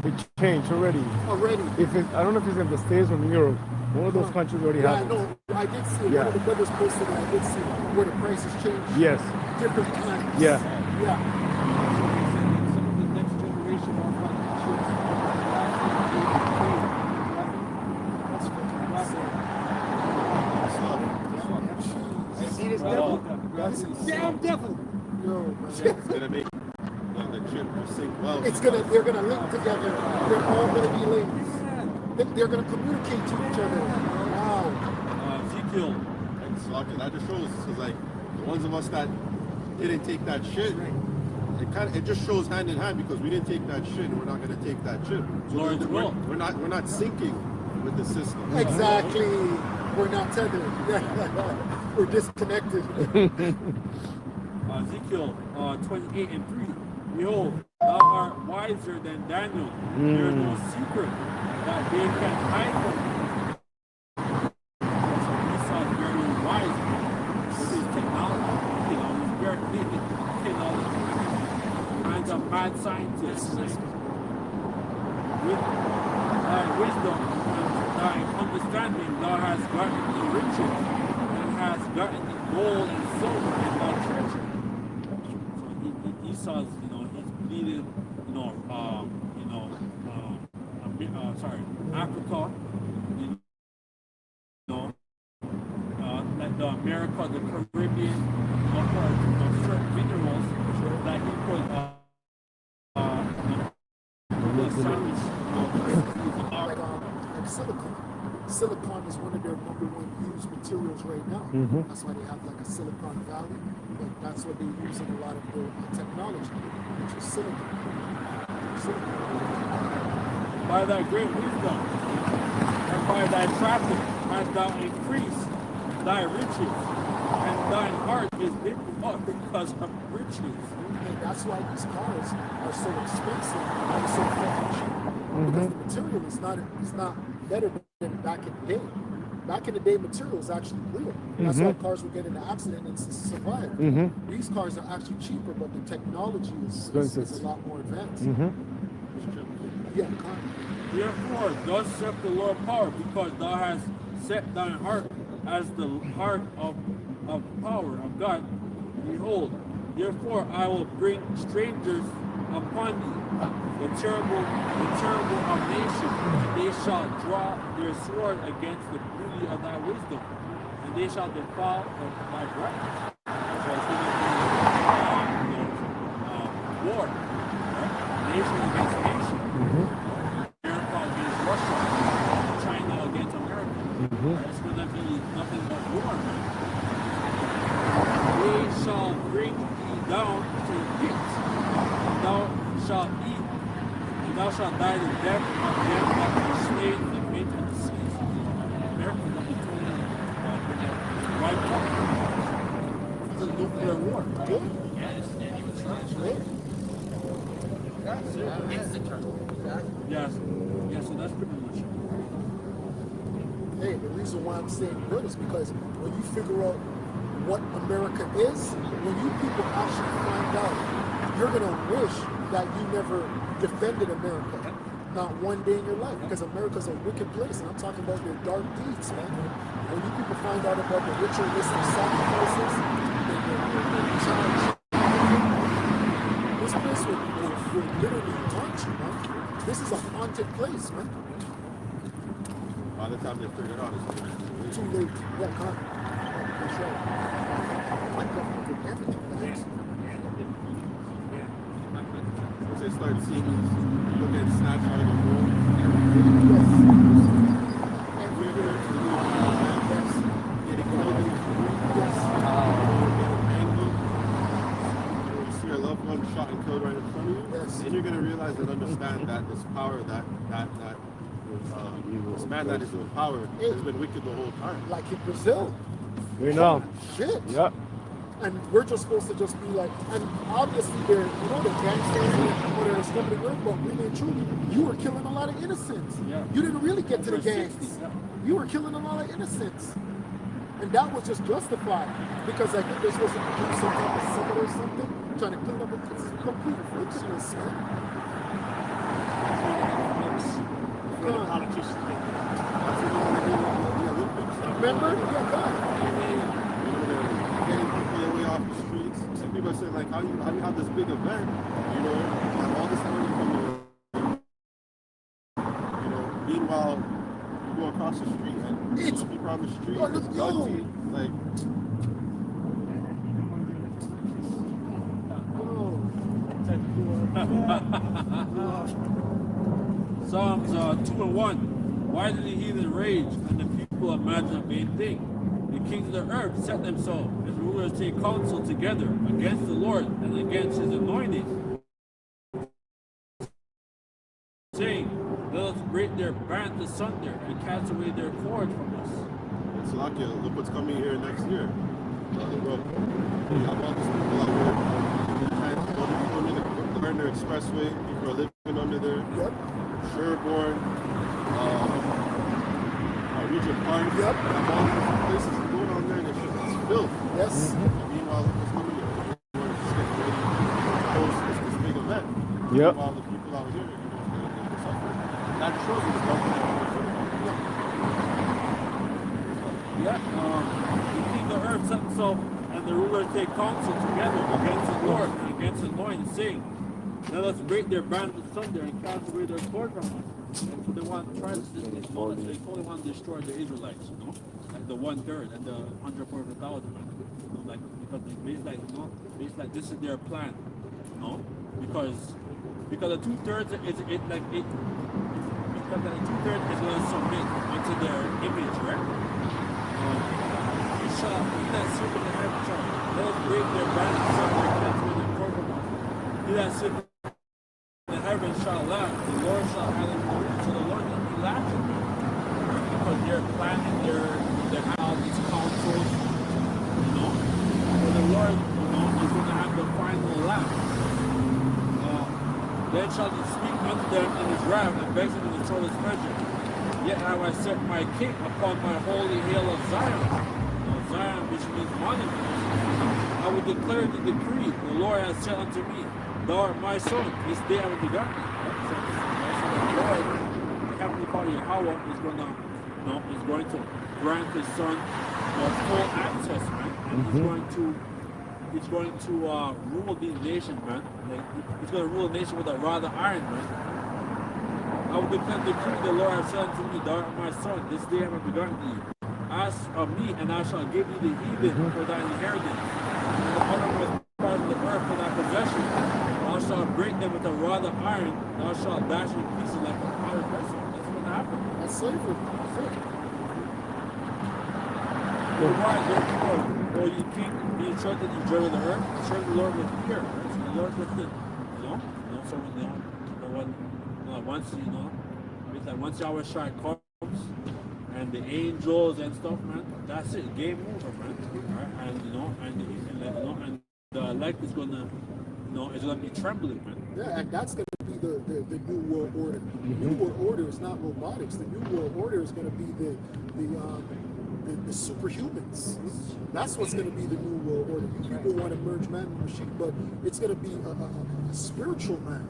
it changed already. Already. I don't know if it's in the States or in Europe. One of those countries already Yeah, has I it. know. I did see it. Yeah. One of the brothers posted it. I did see where the prices changed. Yes. Different times. Yeah. Yeah. Some of the next generation RFID chips That's fucking See this devil? That's Damn devil. Yo, man. It's gonna make the chip sync well. They're gonna link together. They're all gonna be linked. They're gonna communicate to each other. Wow. Ezekiel. And Slocky, that just shows, because like the ones of us that didn't take that shit, it just shows hand in hand, because we didn't take that shit and we're not gonna take that chip. So Lord's will. we're not syncing with the system. Exactly. We're not tethered. We're disconnected. Ezekiel 28 and 3. Behold, thou art wiser than Daniel. There is no secret that they can hide from you. So Esau is very wise with his technology. You know, he's very kinds of mad scientists. With thy wisdom and thy understanding, thou hast gotten the riches and hast gotten the gold and silver and thy treasure. So Esau's, he's bleeding, Africa, like the America, the Caribbean, for certain minerals that he could like silicon. Silicon is one of their #1 used materials right now. That's why they have like a Silicon Valley. But that's what they use in a lot of their technology, which is silicon. By thy great wisdom and by thy traffic hast thou increased thy riches, and thine heart is lifted up because of riches. And that's why these cars are so expensive and so fucking cheap. Because the material is not better than back in the day. Back in the day, material is actually real. That's why cars would get in an accident and survive. These cars are actually cheaper, but the technology is a lot more advanced. Yeah, Therefore, thus saith the Lord power, because thou hast set thine heart as the heart of power of God. Behold, therefore I will bring strangers upon thee, the terrible of nations, and they shall draw their sword against the beauty of thy wisdom, and they shall defile thy brightness. So it's going to be war, right? Nation against nation. America against Russia, China against America. It's going to be nothing but war. They shall bring thee down to the pits, and thou shalt eat, and thou shalt die the death of them that are slain in the pit of the seas. America is going to be totally wiped out. It's a nuclear war. Yes, so that's pretty much it. Hey, the reason why I'm saying good is because when you figure out what America is, when you people actually find out, you're gonna wish that you never defended America, not one day in your life, because America's a wicked place, and I'm talking about their dark deeds, man. When you people find out about the ritualistic sacrifices, the child, this place would literally taunt you, man. This is a haunted place, man. By the time they figure it out, it's Too late. Yeah, that's right. My government would never do that. once they start seeing these people getting snatched out of the world, we're going to getting killed in the street, getting mangled. You see your loved one shot and killed right in front of you. Then you're going to realize and understand that this power, this man that is in power has been wicked the whole time. Like in Brazil. You know. Shit. Yeah. And we're just supposed to just be like, and obviously they're, you know, the gangsters or they're stumbling around, but really and truly, you were killing a lot of innocents. Yeah. You didn't really get to the Over gangs. 60, yeah. You were killing a lot of innocents. And that was just justified because I think they're supposed to do some type of summit or something, trying to clean up. It's complete fictionless, man. Where the politicians think. Remember? Yeah, God. Getting people away off the streets. Some people are saying, like, how do you have this big event? You know, you have all this money from the, meanwhile, you go across the street and It's- people on the street, Oh, it's yo. gunsy, like, Psalms 2:1. Why did the heathen rage and the people imagine a vain thing? The kings of the earth set themselves, and the rulers take counsel together against the Lord and against his anointed, saying, let us break their bands asunder and cast away their cords from us. it's lucky. Look what's coming here next year. Bro, you have all these people out here trying to go under the Gardner Expressway. People are living under there. Yep. Sherborne, Regent Park. Yep. Have all these places to go down there and it's filth. Yes. Meanwhile, look what's coming here. We're just getting ready to host this big event. Yep. Meanwhile, the people out here, they're suffering. That shows you the government. The king of the earth set himself, and the rulers take counsel together against the Lord and against his anointed, saying, let us break their bands asunder and cast away their cord from us. And so they want to try to they totally want to destroy the Israelites, like the 1/3 and the 140,000, like because it's like this is their plan, because the 2/3 because the 2/3 is going to submit unto their image, right? You shall eat that serpent in heaven, shall let us break their bands asunder and cast away their cord from us. He that sitteth in heaven shall laugh, the Lord shall have him mourn. So the Lord will be laughing because they're planning their all these councils, but the Lord, is going to have the final laugh. Then shall he speak unto them in his wrath and vex them in the shortest measure. Yet have I set my king upon my holy hill of Zion. Zion, which means monument. I will declare the decree. The Lord has said unto me, thou art my son, this day I will begot thee. So the Lord, the Heavenly Father Yahweh, is going to grant his son full access, man. And he's going to rule these nations, man. Like, he's going to rule a nation with a rod of iron, man. I will declare the decree, the Lord has said unto me, thou art my son, this day I have begotten thee. Ask of me, and I shall give thee the heathen for thine inheritance, and the uttermost parts of the earth for thy possession. Thou shalt break them with a rod of iron, thou shalt dash in pieces like a powdered vessel. That's what's going to happen. That's slavery. That's it. Why, therefore, O ye king, be instructed you judge of the earth, serve the Lord with fear. Right? So the Lord with the, so once Yahweh Shai comes, and the angels and stuff, man, that's it. Game over, man. Right? And and the elect is gonna, it's gonna be trembling, man. Yeah, and that's going to be the new world order. The new world order is not robotics. The new world order is going to be the superhumans. That's what's going to be the new world order. You people want to merge man and machine, but it's going to be a spiritual man.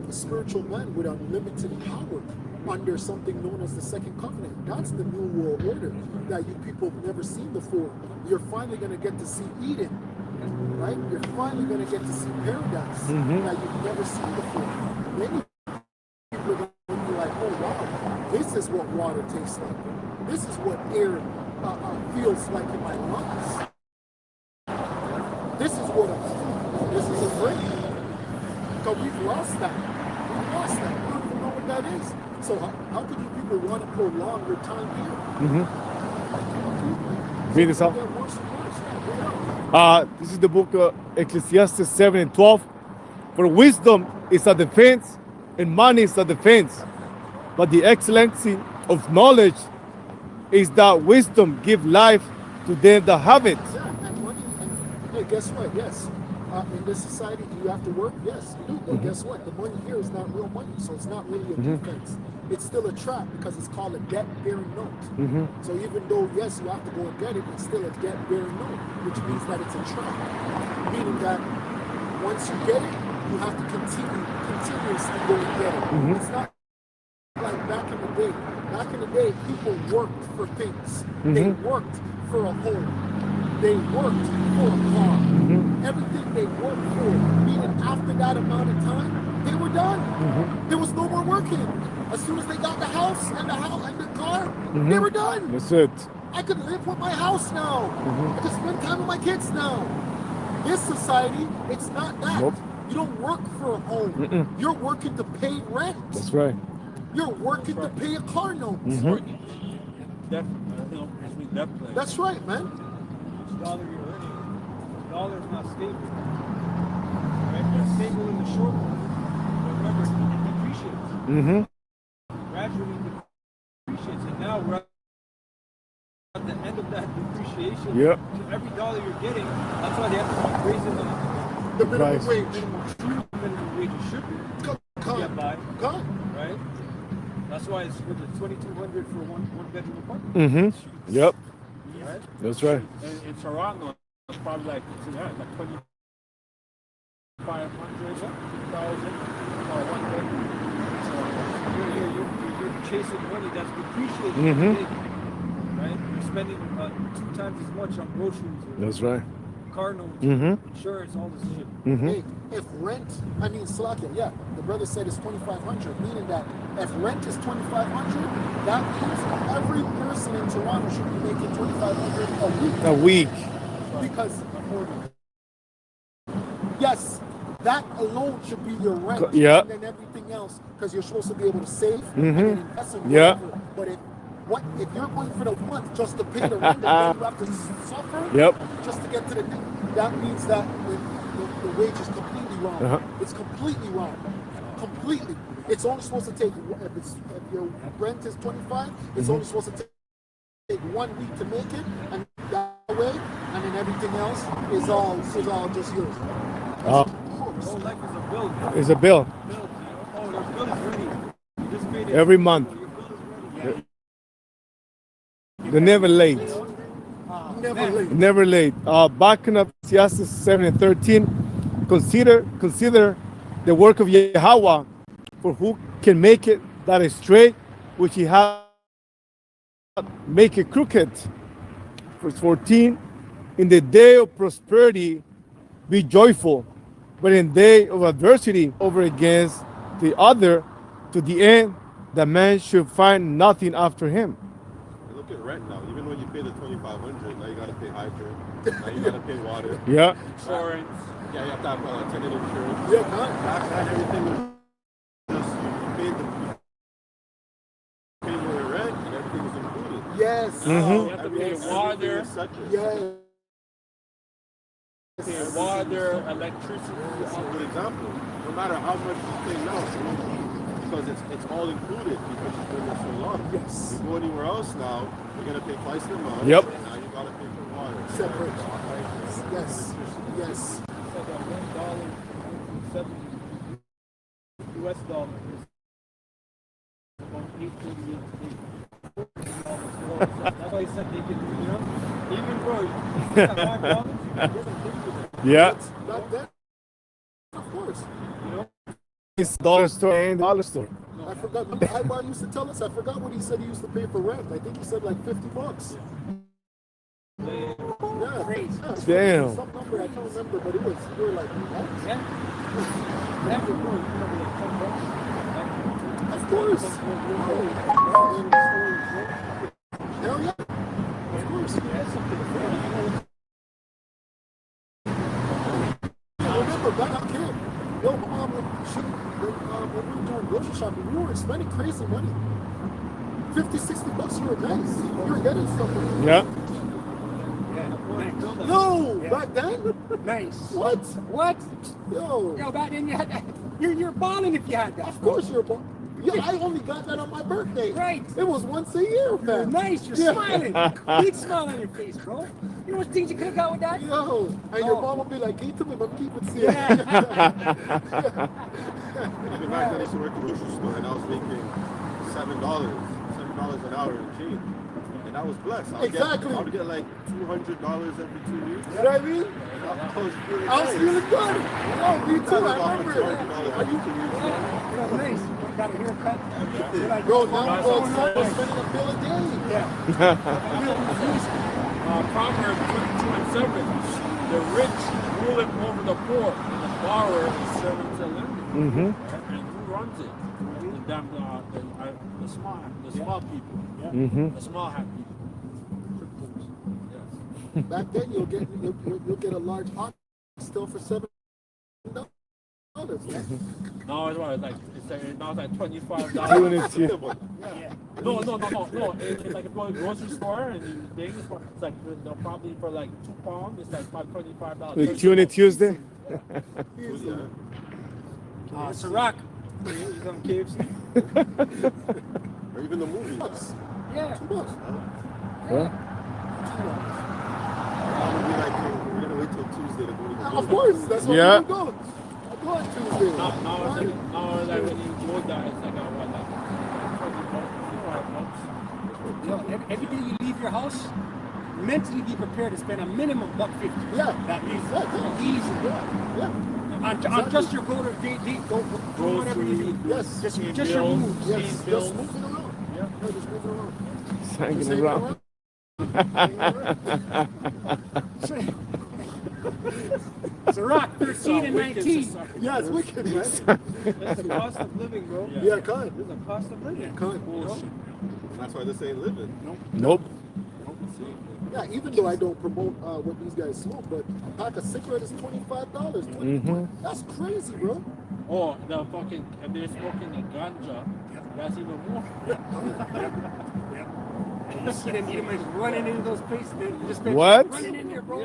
A spiritual man with unlimited power under something known as the second covenant. That's the new world order that you people have never seen before. You're finally going to get to see Eden, right? You're finally going to get to see paradise that you've never seen before. Many people are going to be like, oh wow, this is what water tastes like. This is what air feels like in my lungs. This is a break. America, we've lost that. We've lost that. We don't even know what that is. So how could you people want to prolong your time here? Read this out. Get worse and worse. Yeah, read out. This is the book of Ecclesiastes 7 and 12. For wisdom is a defense, and money is a defense. But the excellency of knowledge is that wisdom give life to them that have it. Yeah, and money. And hey, guess what? Yes. In this society, do you have to work? Yes, you do. But guess what? The money here is not real money, so it's not really a defense. It's still a trap because it's called a debt-bearing note. So even though, yes, you have to go and get it, it's still a debt-bearing note, which means that it's a trap. Meaning that once you get it, you have to continuously go and get it. It's not like back in the day. Back in the day, people worked for things. They worked for a home. They worked for a car. Everything they worked for, meaning after that amount of time, they were done. There was no more working. As soon as they got the house and the car, they were done. That's it. I could live with my house now. I could spend time with my kids now. This society, it's not that. Nope. You don't work for a home. You're working to pay rent. That's right. You're working to pay a car note. That's right, man. Each dollar you're earning, the dollar is not stable. Right? It's stable in the short run, but remember, it depreciates. Gradually depreciates, and now we're at the end of that depreciation. Yep. So every dollar you're getting, that's why they have to keep raising The minimum Price. wage. minimum wage. It should be to get by, right? That's why it's with the $2,200 for one bedroom apartment. Yep. Right? That's right. In Toronto, it's probably like 2,500, 2,000 for one bedroom. You're chasing money that's depreciating. Right? You're spending 2 times as much on groceries. That's right. Car notes, insurance, all this shit. Hey, if rent, I mean, Slakia, yeah, the brother said it's 2,500, meaning that if rent is 2,500, that means every person in Toronto should be making 2,500 a week. Because, yes, that alone should be your rent. Yeah. And then everything else, because you're supposed to be able to save and then invest in Yeah. whatever. But if you're going for the month just to pay the rent, and then you have to suffer just to get to the that means that the wage is completely wrong. It's completely wrong. Completely. It's only supposed to take, if your rent is 25, it's only supposed to take 1 week to make it, and that way, and then everything else is all just yours. Whole life is a bill. It's a bill Oh, your bill is ready. You just made it. every month. Your bill is ready. They're never late. Never late. Never late. Back in Ecclesiastes 7 and 13, consider the work of Yahweh, for who can make it that is straight, which he has make it crooked. Verse 14, in the day of prosperity, be joyful, but in day of adversity, over against the other, to the end that man should find nothing after him. Look at rent now. Even when you pay the $2,500, now you gotta pay hydrant. Now you gotta pay water. Yeah. Insurance. Yeah, you have to have tenant insurance. Yeah, God. Back then, everything was just you paid your rent and everything was included. Yes. You have to Everything- pay water, everything was separate. Yes. pay water, electricity. This is a good example. No matter how much you pay now, because it's all included because you've been there so long. Yes. You go anywhere else now, you're gonna pay twice the amount. Yep. And now you gotta pay for water. Separate. Yes. Yes. Said that $1.70 US dollar is about $8.38 today. That's why he said they can, even bro, you got $5, you can get it. Yeah. Back then, of course. It's dollar store and dollar store. I forgot. Remember Ibar used to tell us. I forgot what he said. He used to pay for rent. I think he said like $50. Yeah. Damn. Some number I can't remember, but it was. We were like, what? Yeah. After, bro, you remember like $10? Of course. Hell yeah. Of course. I remember back as a kid. Yo, when we were doing grocery shopping, we were spending crazy money. 50, 60 bucks, you were nice. You were getting stuff. Yeah. No, back then? Nice. What? What? Yo, Yo, back then you had that. You're balling if you had that. of course you're born. Yo, I only got that on my birthday. Right. It was once a year, You're man. nice. You're Yeah. smiling. Big smile on your face, bro. You know what things you could have got with that? Yo, and your Oh. mom will be like, give it to me, but keep it safe. Yeah. Even back then, I used to work at a grocery store and I was making $7 an hour in change. And I was blessed. Exactly. I would get like $200 every 2 weeks. You know what I mean? I was feeling I was feeling good. Oh, me too. I remember it. $200 every 2 weeks. You know, nice. You got a haircut. You're like, Bro, oh, now that's bro, so I'm nice. spending a bill a day. Proverbs 22 and 7. The rich ruleth over the poor, and the borrower is servant to lender. Mm-hmm. And who runs it? The small people. Mm-hmm. The small hat people. Yes. Back then, you'll get a large ox still for $7. No, it's what? Now it's like $25. Doing it too. No. It's like if you go to the grocery store and you think it's like they'll probably for like £2, it's like about $25. Like Tune It Tuesday. Ciroc. He's on KFC. Or even the movies. Yeah. $2. Huh? I would be like, hey, we're going to wait till Tuesday to go to the Of movies. course, that's what Yeah. we go. I go on Tuesday. Now it's like when you go there, it's like what, like $20, $25. Yo, every day you leave your house, mentally be prepared to spend a minimum $150. Yeah. That is Yeah. easy. Yeah. On just your go to date, go whatever you need. Yes. Just your bills. moves. Yes. Paying Just bills. moving around. Yeah. No, just moving around. Hanging Just hanging around. Ciroc 13 and 19. Yeah, it's wicked, man. That's the cost of living, bro. Yeah, kind. There's a cost of living. Kind. That's why this ain't living. Nope. Yeah, even though I don't promote what these guys smoke, but a pack of cigarette is $25. That's crazy, bro. Or the fucking, if they're smoking the ganja, that's even more. You see them Edomites running into those places. They're just What? running in there, bro,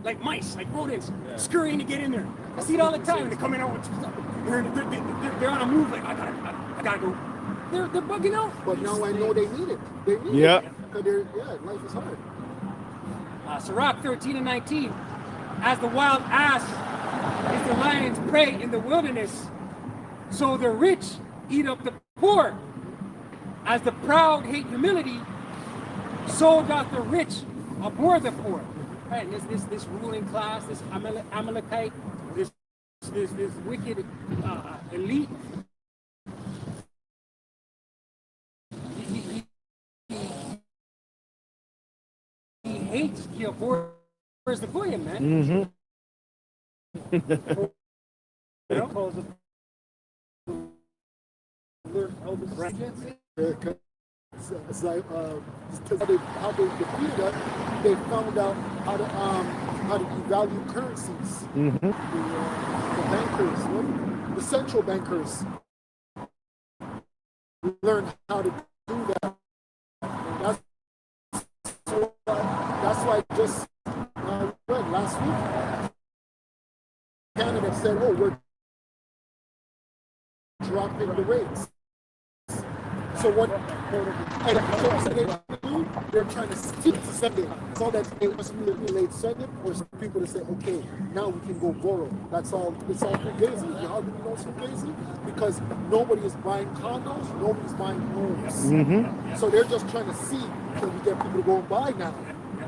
like mice, like rodents, scurrying to get in there. I see it all the time. They're coming out. They're on a move. Like I gotta go. They're bugging out. But now I know they need it. They need Yeah. it. Because life is hard. Ciroc 13 and 19. As the wild ass is the lion's prey in the wilderness, so the rich eat up the poor. As the proud hate humility, so doth the rich abhor the poor. Right, this ruling class, this Amalekite, this wicked elite. He hates, he abhors the goyim, man. Mm-hmm. You know? It's like how they defeated us. They found out how to devalue currencies. Mm-hmm. The bankers, the central bankers, learned how to do that. That's why just read last week, Canada said, "Oh, we're dropping the rates." So what? They're trying to keep it to Sunday, so that they must relate Sunday, or some people to say, "Okay, now we can go borrow." That's all. It's all fugazi. How do we know it's fugazi? Because nobody is buying condos, nobody's buying homes. Mm-hmm. So they're just trying to see, can we get people to go and buy now?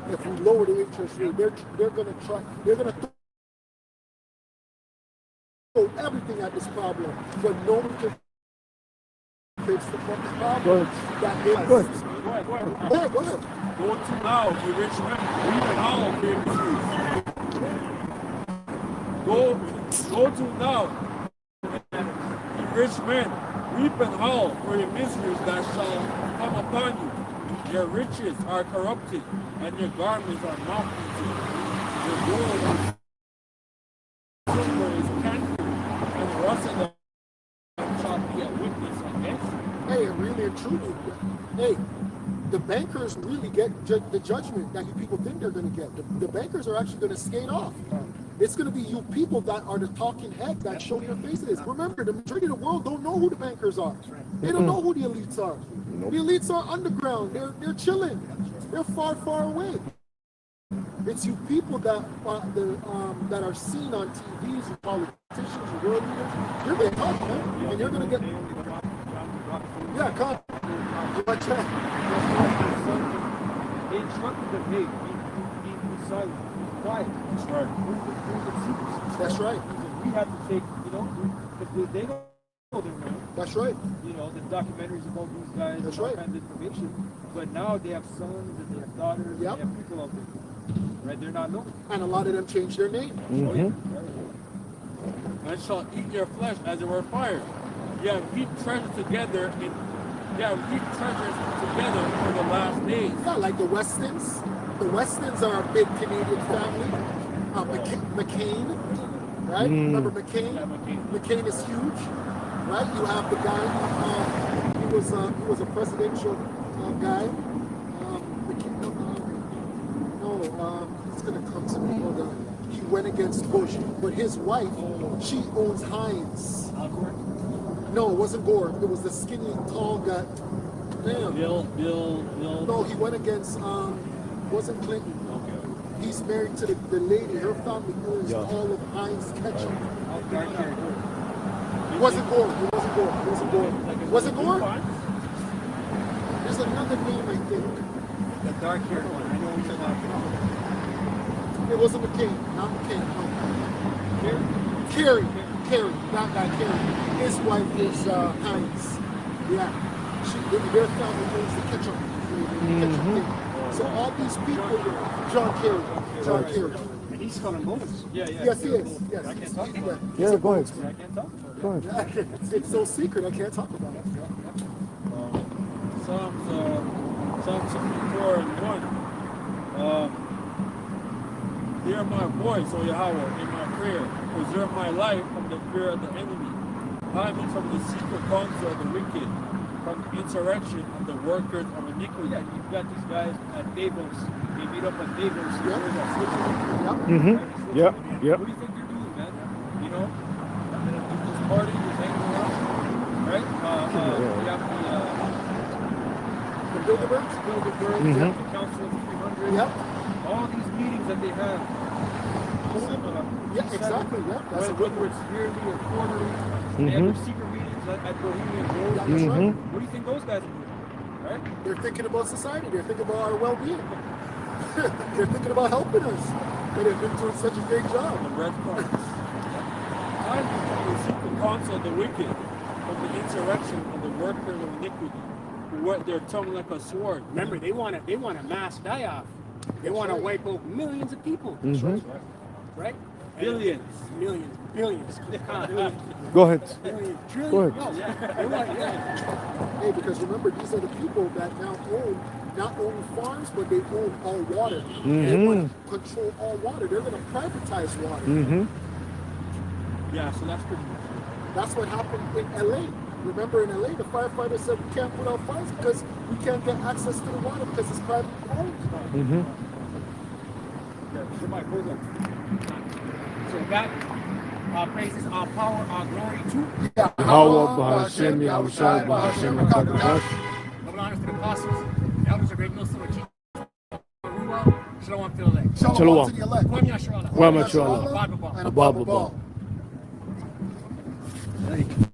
If we lower the interest rate, they're gonna try. They're gonna throw everything at this problem, but nobody can fix the fucking problem. Go ahead. That is. Go ahead. Go ahead. Go ahead. Go to now, you rich men. Weep and howl for your miseries. Go to now, you rich men. Weep and howl for your miseries that shall come upon you. Your riches are corrupted, and your garments are moth-eaten. Your gold and silver is cankered, and bankers really get the judgment that you people think they're going to get. The bankers are actually going to skate off. It's going to be you people that are the talking head that show your faces. Remember, the majority of the world don't know who the bankers are. They don't know who the elites are. The elites are underground. They're chilling. They're far, far away. It's you people that are seen on TVs and politicians and world leaders. You're going to talk, man, and you're going to get. Yeah, come. Watch that. They instructed them, hey, be silent, quiet. That's right. That's right. We have to take, you know, they don't know their name. That's right. You know, the documentaries about these guys, That's and all right. kinds of information. But now they have sons and they have daughters, Yep. and they have people out there. Right? They're not known. And a lot of them changed their name. And shall eat your flesh as it were fire. Yeah, heap treasures together heap treasures together for the last days. Yeah, like the Westons. The Westons are a big Canadian family. McCain, right? Remember McCain? Yeah, McCain. McCain is huge, right? You have the guy. He was a presidential guy. He's gonna come to me. Hold on. He went against Bush, but his wife, she owns Heinz. No, it wasn't Gore. It was the skinny, tall guy. Damn. Bill. No, he went against, wasn't Clinton. Okay. He's married to the lady. Her family owns all of Heinz ketchup. It wasn't Gore. It wasn't Gore. It wasn't Gore. Was it Gore? There's another name, I think. The dark hair one. I know what you're talking about. It wasn't McCain. Not McCain. No. Kerry. That guy, Kerry. His wife is Heinz. Yeah. Their family owns the ketchup. Thing. So all these people, John Kerry. And he's calling bonus. Yeah. Yes, he is. Yes. I can't talk about it. Yeah, go ahead. I can't talk about it. Go ahead. It's so secret, I can't talk about it. Psalms 64 and 1. Hear my voice, O Yahweh, in my prayer. Preserve my life from the fear of the enemy. Hide me from the secret counsel of the wicked, from the insurrection of the workers of iniquity. Yeah, you've got these guys at Davos. They meet up at Davos. Yeah. Where's that? Switzerland? Yep. What do you think you're doing, man? You know, this party, this hanging around, right? We have The Bilderbergs? the Council of 300. Yep. All these meetings that they have. Yeah, exactly. Yeah, that's a good Whether it's yearly or quarterly, they have their secret meetings at Bohemian Grove. Yeah, that's right. What do you think those guys are doing? Right? They're thinking about society. They're thinking about our well-being. They're thinking about helping us. But they've been doing such a great job. The red cross. Hide me from the secret counsel of the wicked, from the insurrection of the workers of iniquity, who wet their tongue like a sword. Remember, they want a mass die-off. They want to wipe out millions of people. Right? Billions. Millions. Billions. Go ahead. Billions. Go Trillions. ahead. They want, Hey, because remember, these are the people that now own not only farms, but they own all water. They want to control all water. They're going to privatize water. Yeah, so that's pretty much. That's what happened in LA. Remember in LA, the firefighters said we can't put out fires because we can't get access to the water because it's private owned. So that praises our power, our glory too. Yahweh Bahashem, Yahushua Bahashem, HaKadosh. Double honors to the apostles, the elders of Great Millstone, Jesus. Shalom to the elect. Shalom Shalom. to the elect. Kwame Yasharala. Kwame Yasharala. Bible Ball. And a Bible Bible ball. ball.